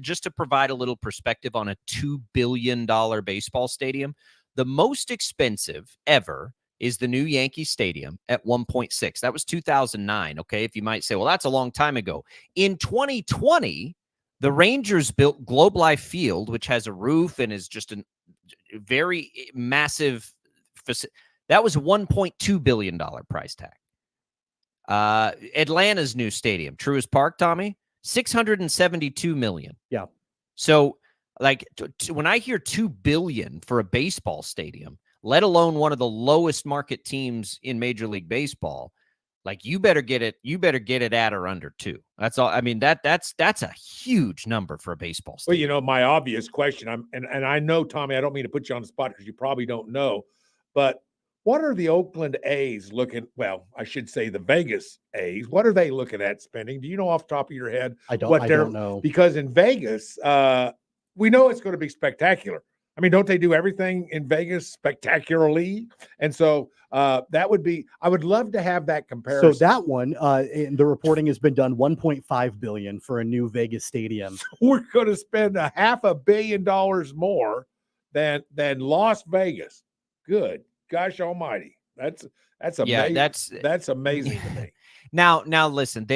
Just to provide a little perspective on a $2 billion baseball stadium. The most expensive ever is the new Yankee Stadium at 1.6. That was 2009. Okay. If you might say, well, that's a long time ago. In 2020, the Rangers built Globe Life Field, which has a roof and is just a very massive facility. That was a $1.2 billion price tag. Atlanta's new stadium, Truist Park, Tommy, $672 million. Yeah. So, like, when I hear $2 billion for a baseball stadium, let alone one of the lowest market teams in Major League Baseball, like, you better get it at or under 2. That's all. I mean, that's a huge number for a baseball stadium. Well, you know, my obvious question, and I know, Tommy, I don't mean to put you on the spot because you probably don't know, but what are the Oakland A's looking? Well, I should say the Vegas A's. What are they looking at spending? Do you know off the top of your head? I don't know. Because in Vegas, we know it's going to be spectacular. I mean, don't they do everything in Vegas spectacularly? And so that would be, I would love to have that comparison. So that one, and the reporting has been done, $1.5 billion for a new Vegas stadium. So we're going to spend $500 million more than Las Vegas. Good gosh almighty. That's amazing. Yeah, that's amazing to me. Now listen,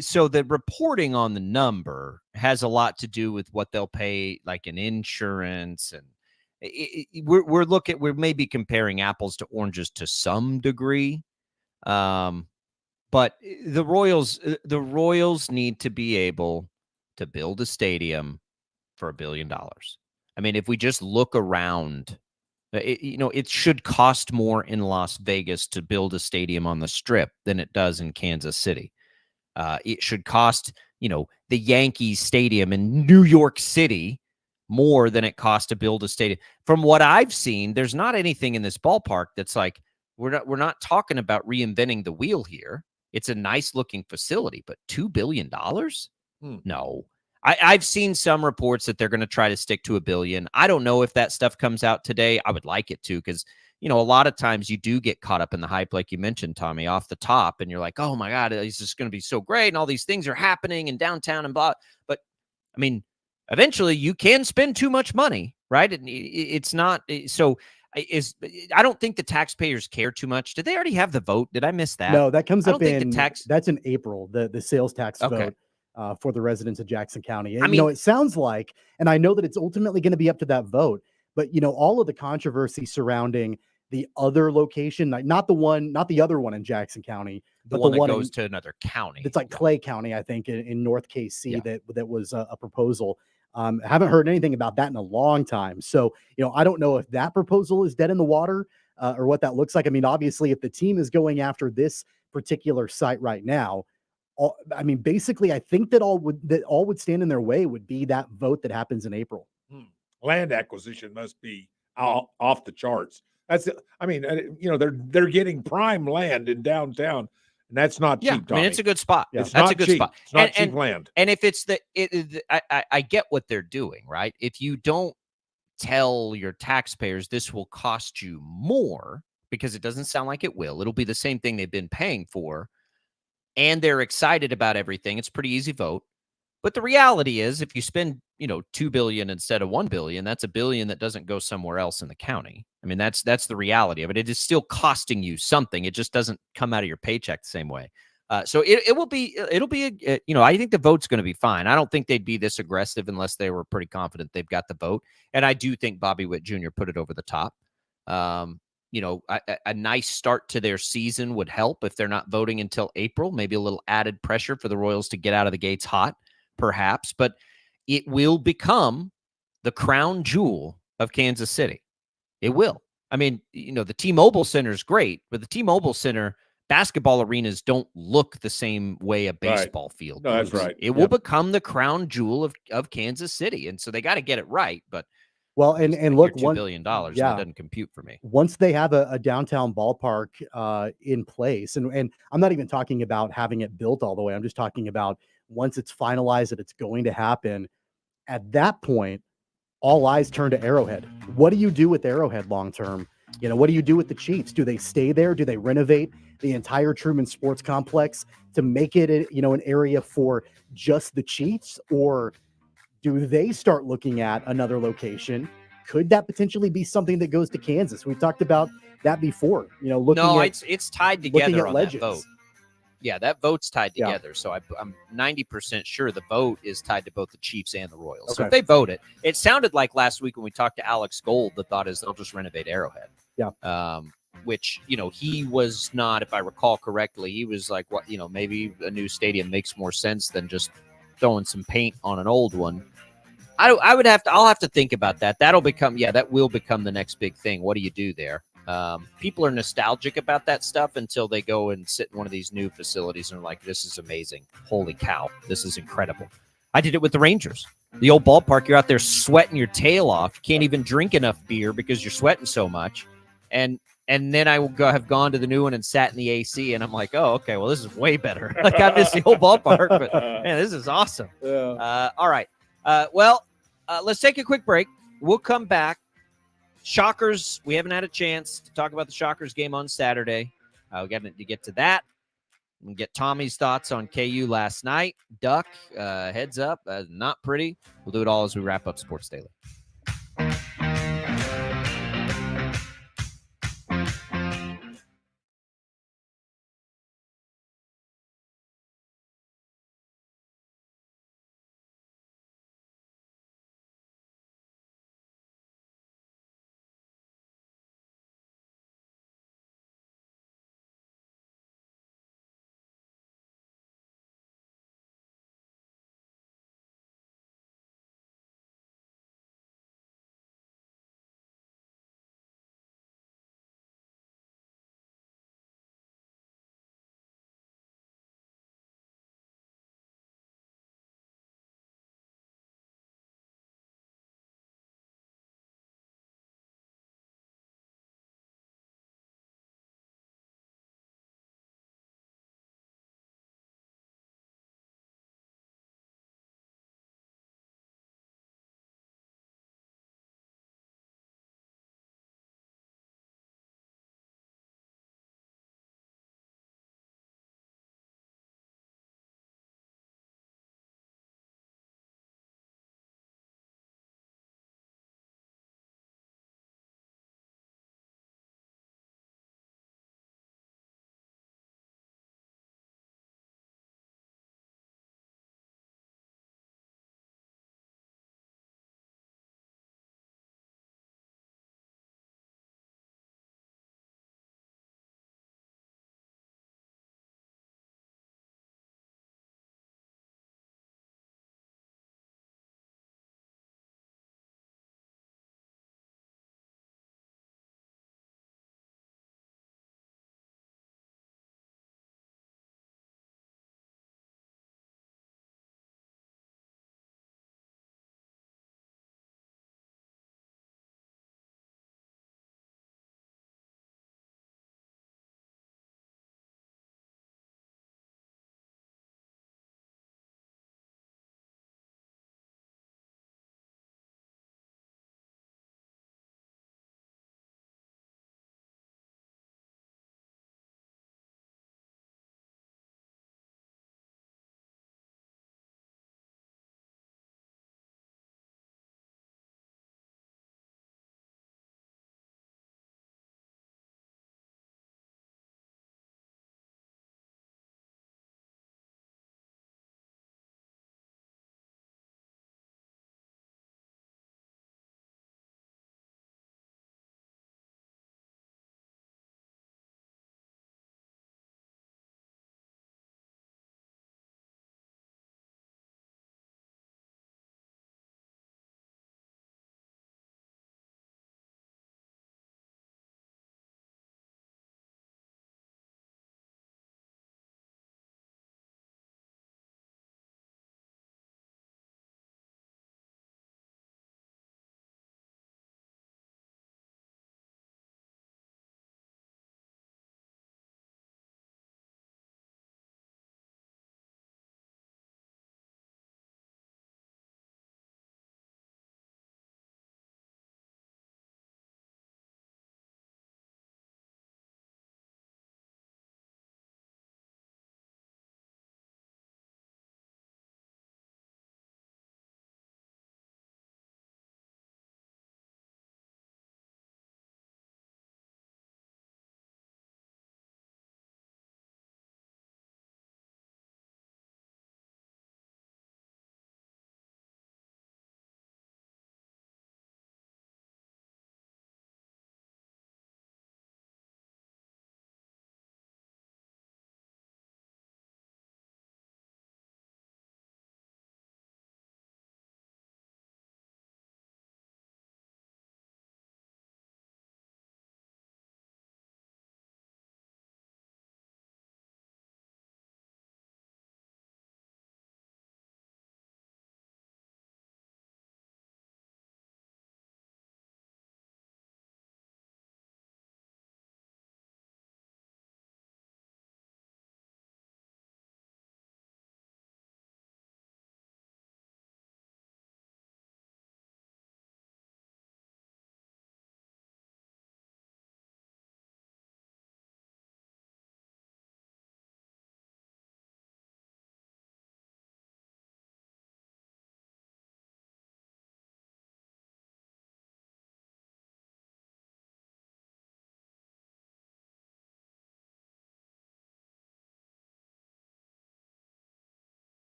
so the reporting on the number has a lot to do with what they'll pay, like in insurance, and we're maybe comparing apples to oranges to some degree. But the Royals need to be able to build a stadium for $1 billion. I mean, if we just look around, it should cost more in Las Vegas to build a stadium on the Strip than it does in Kansas City. It should cost, the Yankees Stadium in New York City more than it costs to build a stadium. From what I've seen, there's not anything in this ballpark that's like, we're not talking about reinventing the wheel here. It's a nice looking facility, but $2 billion? No. I've seen some reports that they're going to try to stick to $1 billion. I don't know if that stuff comes out today. I would like it to, because, a lot of times you do get caught up in the hype, like you mentioned, Tommy, off the top, and you're like, oh my God, it's just going to be so great, and all these things are happening in downtown and blah. But, I mean, eventually you can spend too much money, right? It's not so. I don't think the taxpayers care too much. Did they already have the vote? Did I miss that? No, that comes up that's in April, the sales tax vote. For the residents of Jackson County. And, it sounds like, and I know that it's ultimately going to be up to that vote, but, all of the controversy surrounding the other location, not the other one in Jackson County, but the one that goes to another county. It's like Clay County, I think, in North KC, that was a proposal. Haven't heard anything about that in a long time. So, I don't know if that proposal is dead in the water or what that looks like. I mean, obviously, if the team is going after this particular site right now, basically, I think that all would stand in their way would be that vote that happens in April. Land acquisition must be off the charts. They're getting prime land in downtown, and that's not cheap. I mean, it's a good spot. Yeah. That's a good cheap. spot. It's not cheap land. And if it's I get what they're doing, right? If you don't tell your taxpayers this will cost you more, because it doesn't sound like it will, it'll be the same thing they've been paying for, and they're excited about everything, it's a pretty easy vote. But the reality is, if you spend, $2 billion instead of $1 billion, that's $1 billion that doesn't go somewhere else in the county. I mean, that's the reality of it. It is still costing you something. It just doesn't come out of your paycheck the same way. So it'll be I think the vote's going to be fine. I don't think they'd be this aggressive unless they were pretty confident they've got the vote. And I do think Bobby Witt Jr. put it over the top. A nice start to their season would help if they're not voting until April. Maybe a little added pressure for the Royals to get out of the gates hot, perhaps. But it will become the crown jewel of Kansas City. It will. I mean, the T-Mobile Center is great, but the T-Mobile Center basketball arenas don't look the same way a baseball field does. No, that's right. It will become the crown jewel of Kansas City, and so they got to get it right. But well, and look, $2 billion, that doesn't compute for me. Once they have a downtown ballpark in place, and I'm not even talking about having it built all the way. I'm just talking about once it's finalized that it's going to happen. At that point, all eyes turn to Arrowhead. What do you do with Arrowhead long term? What do you do with the Chiefs? Do they stay there? Do they renovate the entire Truman Sports Complex to make it, an area for just the Chiefs, or do they start looking at another location? Could that potentially be something that goes to Kansas? We've talked about that before. Looking no, at it's tied looking together at on legends. that vote. Yeah, that vote's tied Yeah. together. So I'm 90% sure the vote is tied to both the Chiefs and the Royals. So Okay. if they vote it sounded like last week when we talked to Alex Gold, the thought is they'll just renovate Arrowhead. Yeah. Which, he was not, if I recall correctly, he was like, what, maybe a new stadium makes more sense than just throwing some paint on an old one. I'll have to think about that. That will become the next big thing. What do you do there? People are nostalgic about that stuff until they go and sit in one of these new facilities and are like, this is amazing. Holy cow. This is incredible. I did it with the Rangers. The old ballpark, you're out there sweating your tail off. You can't even drink enough beer because you're sweating so much. And then I have gone to the new one and sat in the AC, and I'm like, oh, okay, well, this is way better. Like, I miss the old ballpark, but man, this is awesome. Yeah. All right. Let's take a quick break. We'll come back. Shockers, we haven't had a chance to talk about the Shockers game on Saturday. We got to get to that and get Tommy's thoughts on KU last night. Duck, heads up, not pretty. We'll do it all as we wrap up Sports Daily.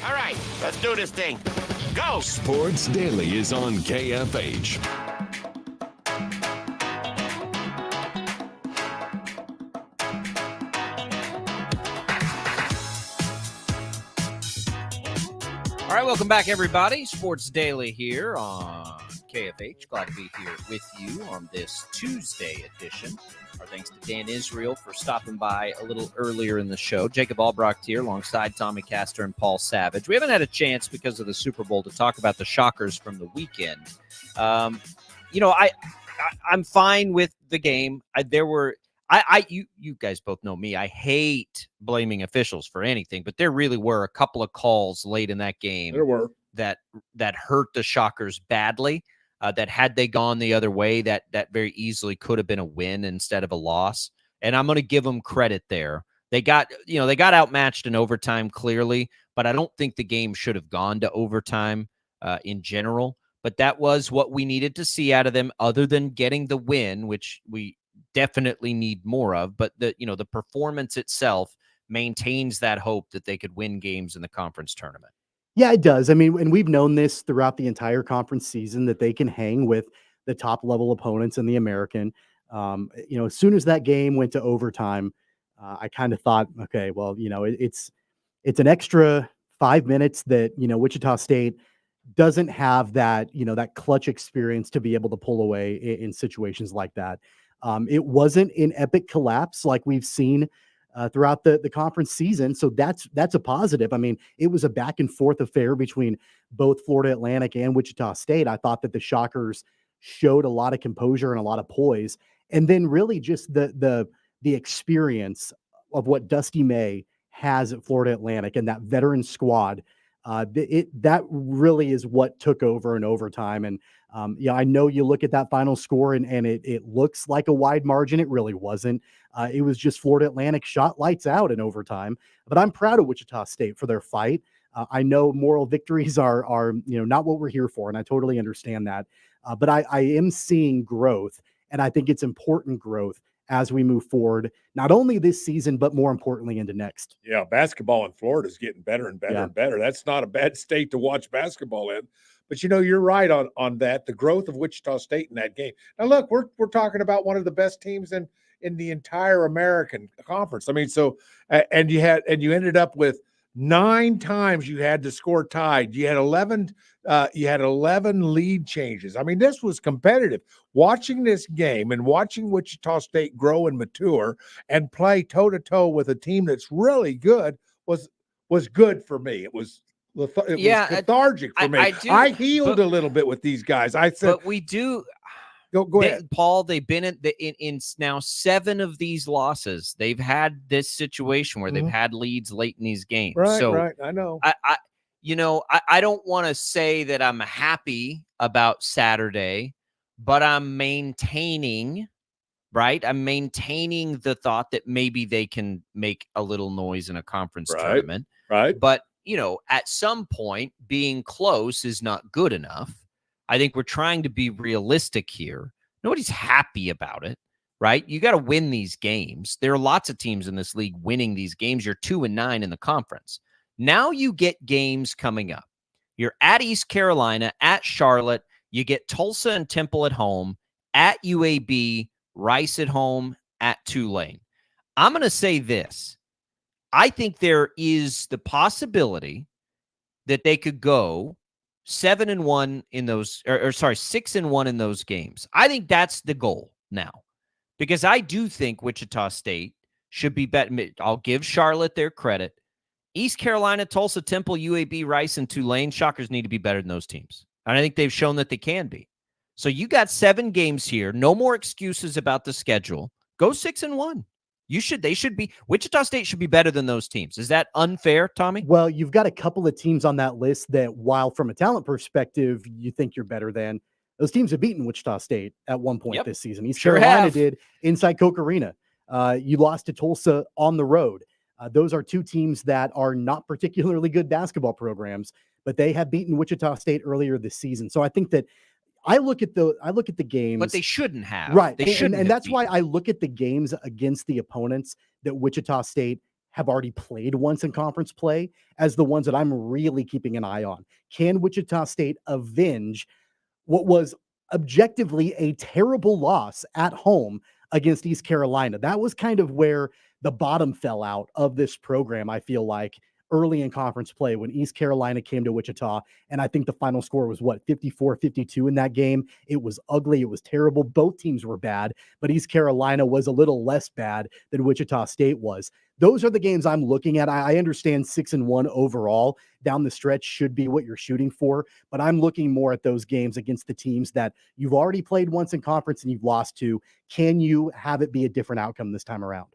All right, let's do this thing. Go! Sports Daily is on KFH. All right, welcome back, everybody. Sports Daily here on KFH. Glad to be here with you on this Tuesday edition. Our thanks to Dan Israel for stopping by a little earlier in the show. Jacob Albracht here alongside Tommy Castor and Paul Savage. We haven't had a chance because of the Super Bowl to talk about the shockers from the weekend. I'm fine with the game. You guys both know me. I hate blaming officials for anything, but there really were a couple of calls late in that game. There were that hurt the Shockers badly. That had they gone the other way, that very easily could have been a win instead of a loss. And I'm going to give them credit there. They got outmatched in overtime clearly, but I don't think the game should have gone to overtime in general. But that was what we needed to see out of them, other than getting the win, which we definitely need more of. But the performance itself maintains that hope that they could win games in the conference tournament. Yeah, it does. I mean, and we've known this throughout the entire conference season that they can hang with the top level opponents in the American. As soon as that game went to overtime, I kind of thought, okay, well, it's an extra 5 minutes that, Wichita State doesn't have that, that clutch experience to be able to pull away in situations like that. It wasn't an epic collapse like we've seen throughout the conference season. So that's a positive. I mean, it was a back and forth affair between both Florida Atlantic and Wichita State. I thought that the Shockers showed a lot of composure and a lot of poise. And then really just the experience of what Dusty May has at Florida Atlantic and that veteran squad. That really is what took over in overtime. And I know you look at that final score and it looks like a wide margin. It really wasn't. It was just Florida Atlantic shot lights out in overtime. But I'm proud of Wichita State for their fight. I know moral victories are not what we're here for, and I totally understand that. But I am seeing growth, and I think it's important growth as we move forward, not only this season, but more importantly into next. Yeah, basketball in Florida is getting better and better and better. That's not a bad state to watch basketball in. But, you're right on that, the growth of Wichita State in that game. Now, look, we're talking about one of the best teams in the entire American Conference. I mean, so and you ended up with 9 times you had to score tied. You had 11 lead changes. I mean, this was competitive. Watching this game and watching Wichita State grow and mature and play toe-to-toe with a team that's really good was good for me. It was cathartic for me. I healed a little bit with these guys. I said, but we do. Go ahead, Paul. They've been in now 7 of these losses. They've had this situation where they've had leads late in these games. Right. I know. I don't want to say that I'm happy about Saturday, but I'm maintaining. Right, I'm maintaining the thought that maybe they can make a little noise in a conference tournament. Right, but at some point, being close is not good enough. I think we're trying to be realistic here. Nobody's happy about it, right? You got to win these games. There are lots of teams in this league winning these games. You're 2-9 in the conference. Now you get games coming up. You're at East Carolina, at Charlotte. You get Tulsa and Temple at home, at UAB, Rice at home, at Tulane. I'm going to say this. I think there is the possibility that they could go 7-1 in those, 6-1 in those games. I think that's the goal now, because I do think Wichita State should be better. I'll give Charlotte their credit. East Carolina, Tulsa, Temple, UAB, Rice, and Tulane, Shockers need to be better than those teams. And I think they've shown that they can be. So you got 7 games here. No more excuses about the schedule. Go 6-1. Wichita State should be better than those teams. Is that unfair, Tommy? Well, you've got a couple of teams on that list that, while from a talent perspective, you think you're better than, those teams have beaten Wichita State at one point this season. East Carolina did inside Koch Arena. You lost to Tulsa on the road. Those are 2 teams that are not particularly good basketball programs, but they have beaten Wichita State earlier this season. So I think that I look at the games, but they shouldn't have. Right. They shouldn't, and that's why I look at the games against the opponents that Wichita State have already played once in conference play as the ones that I'm really keeping an eye on. Can Wichita State avenge what was objectively a terrible loss at home against East Carolina? That was kind of where the bottom fell out of this program, I feel like, early in conference play when East Carolina came to Wichita. And I think the final score was 54-52 in that game. It was ugly. It was terrible. Both teams were bad, but East Carolina was a little less bad than Wichita State was. Those are the games I'm looking at. I understand 6-1 overall down the stretch should be what you're shooting for, but I'm looking more at those games against the teams that you've already played once in conference and you've lost to. Can you have it be a different outcome this time around?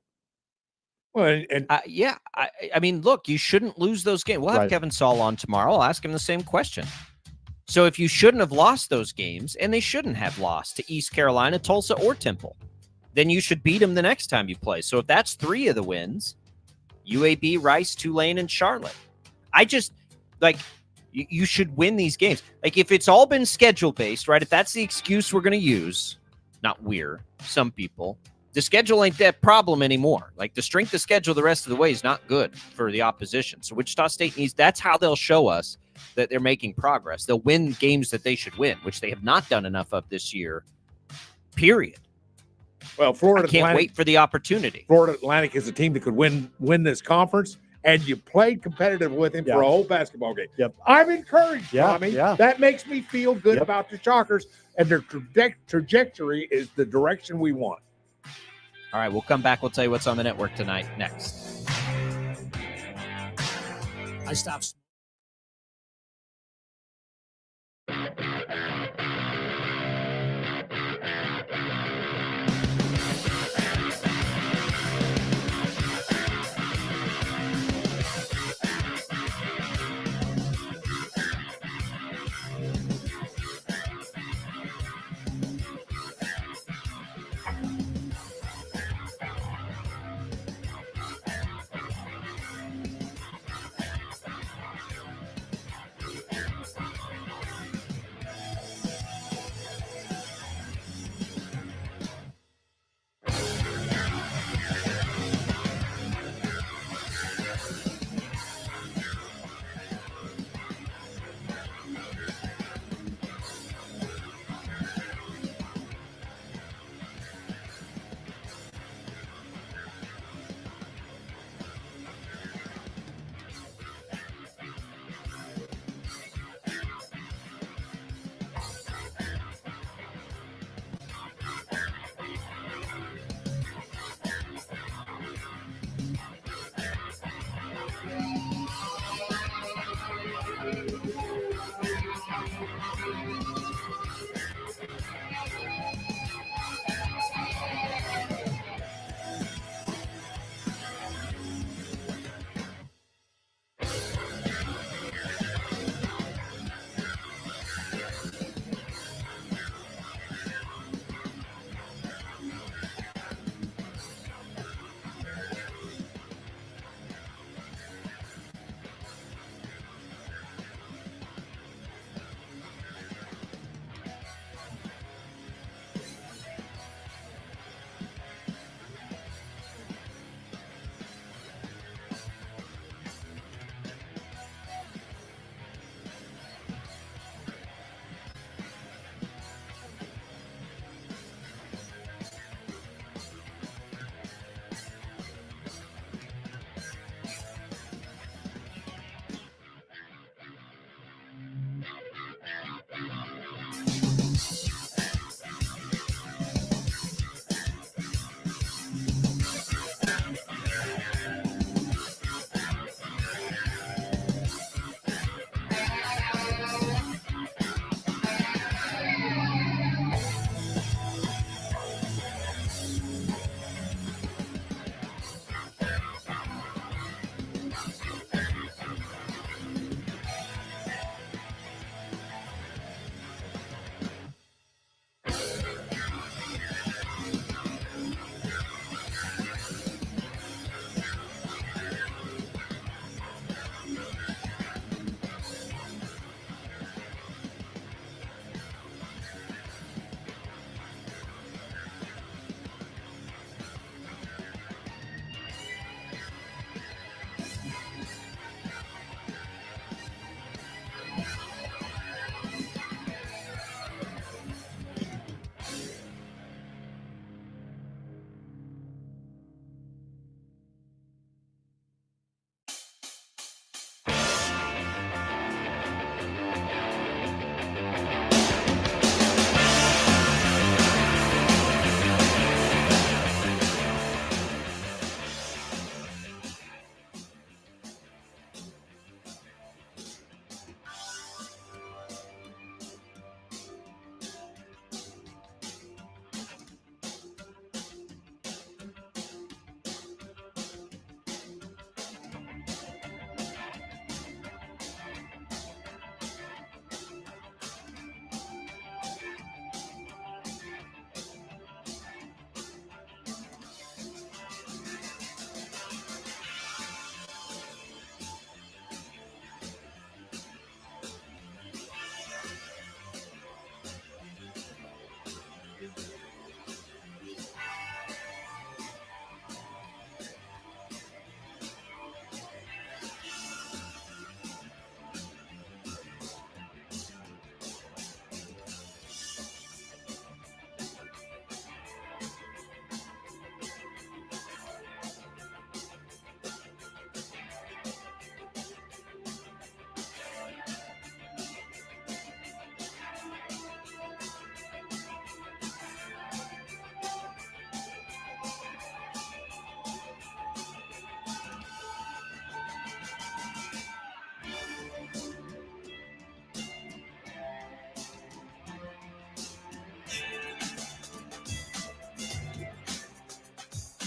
Well, I mean, look, you shouldn't lose those games. We'll have Kevin Saul on tomorrow. I'll ask him the same question. So if you shouldn't have lost those games, and they shouldn't have lost to East Carolina, Tulsa, or Temple, then you should beat them the next time you play. So if that's 3 of the wins, UAB, Rice, Tulane, and Charlotte, I just, like, you should win these games. Like, if it's all been schedule-based, right, if that's the excuse we're going to use, not we're, some people, the schedule ain't that problem anymore. Like, the strength of schedule the rest of the way is not good for the opposition. So Wichita State needs, that's how they'll show us that they're making progress. They'll win games that they should win, which they have not done enough of this year, period. Well, Florida I can't wait for the opportunity. Florida Atlantic is a team that could win this conference, and you played competitive with him for a whole basketball game. Yep. I'm encouraged, Tommy. Yeah. That makes me feel good about the Shockers, and their trajectory is the direction we want. All right, we'll come back. We'll tell you what's on the network tonight next. I stopped.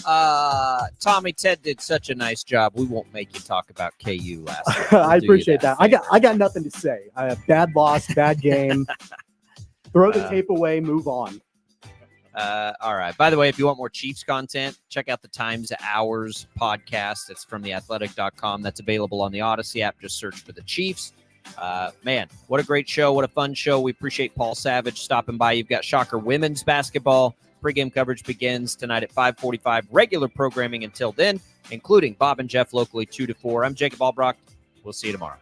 Tommy, Ted did such a nice job. We won't make you talk about KU last week. I appreciate that. I got nothing to say. Bad loss, bad game. Throw the tape away, move on. All right. By the way, if you want more Chiefs content, check out the Times Hours podcast. It's from theathletic.com. That's available on the Odyssey app. Just search for the Chiefs. Man, what a great show. What a fun show. We appreciate Paul Savage stopping by. You've got Shocker women's basketball. Pregame coverage begins tonight at 5:45. Regular programming until then, including Bob and Jeff locally 2 to 4. I'm Jacob Albracht. We'll see you tomorrow.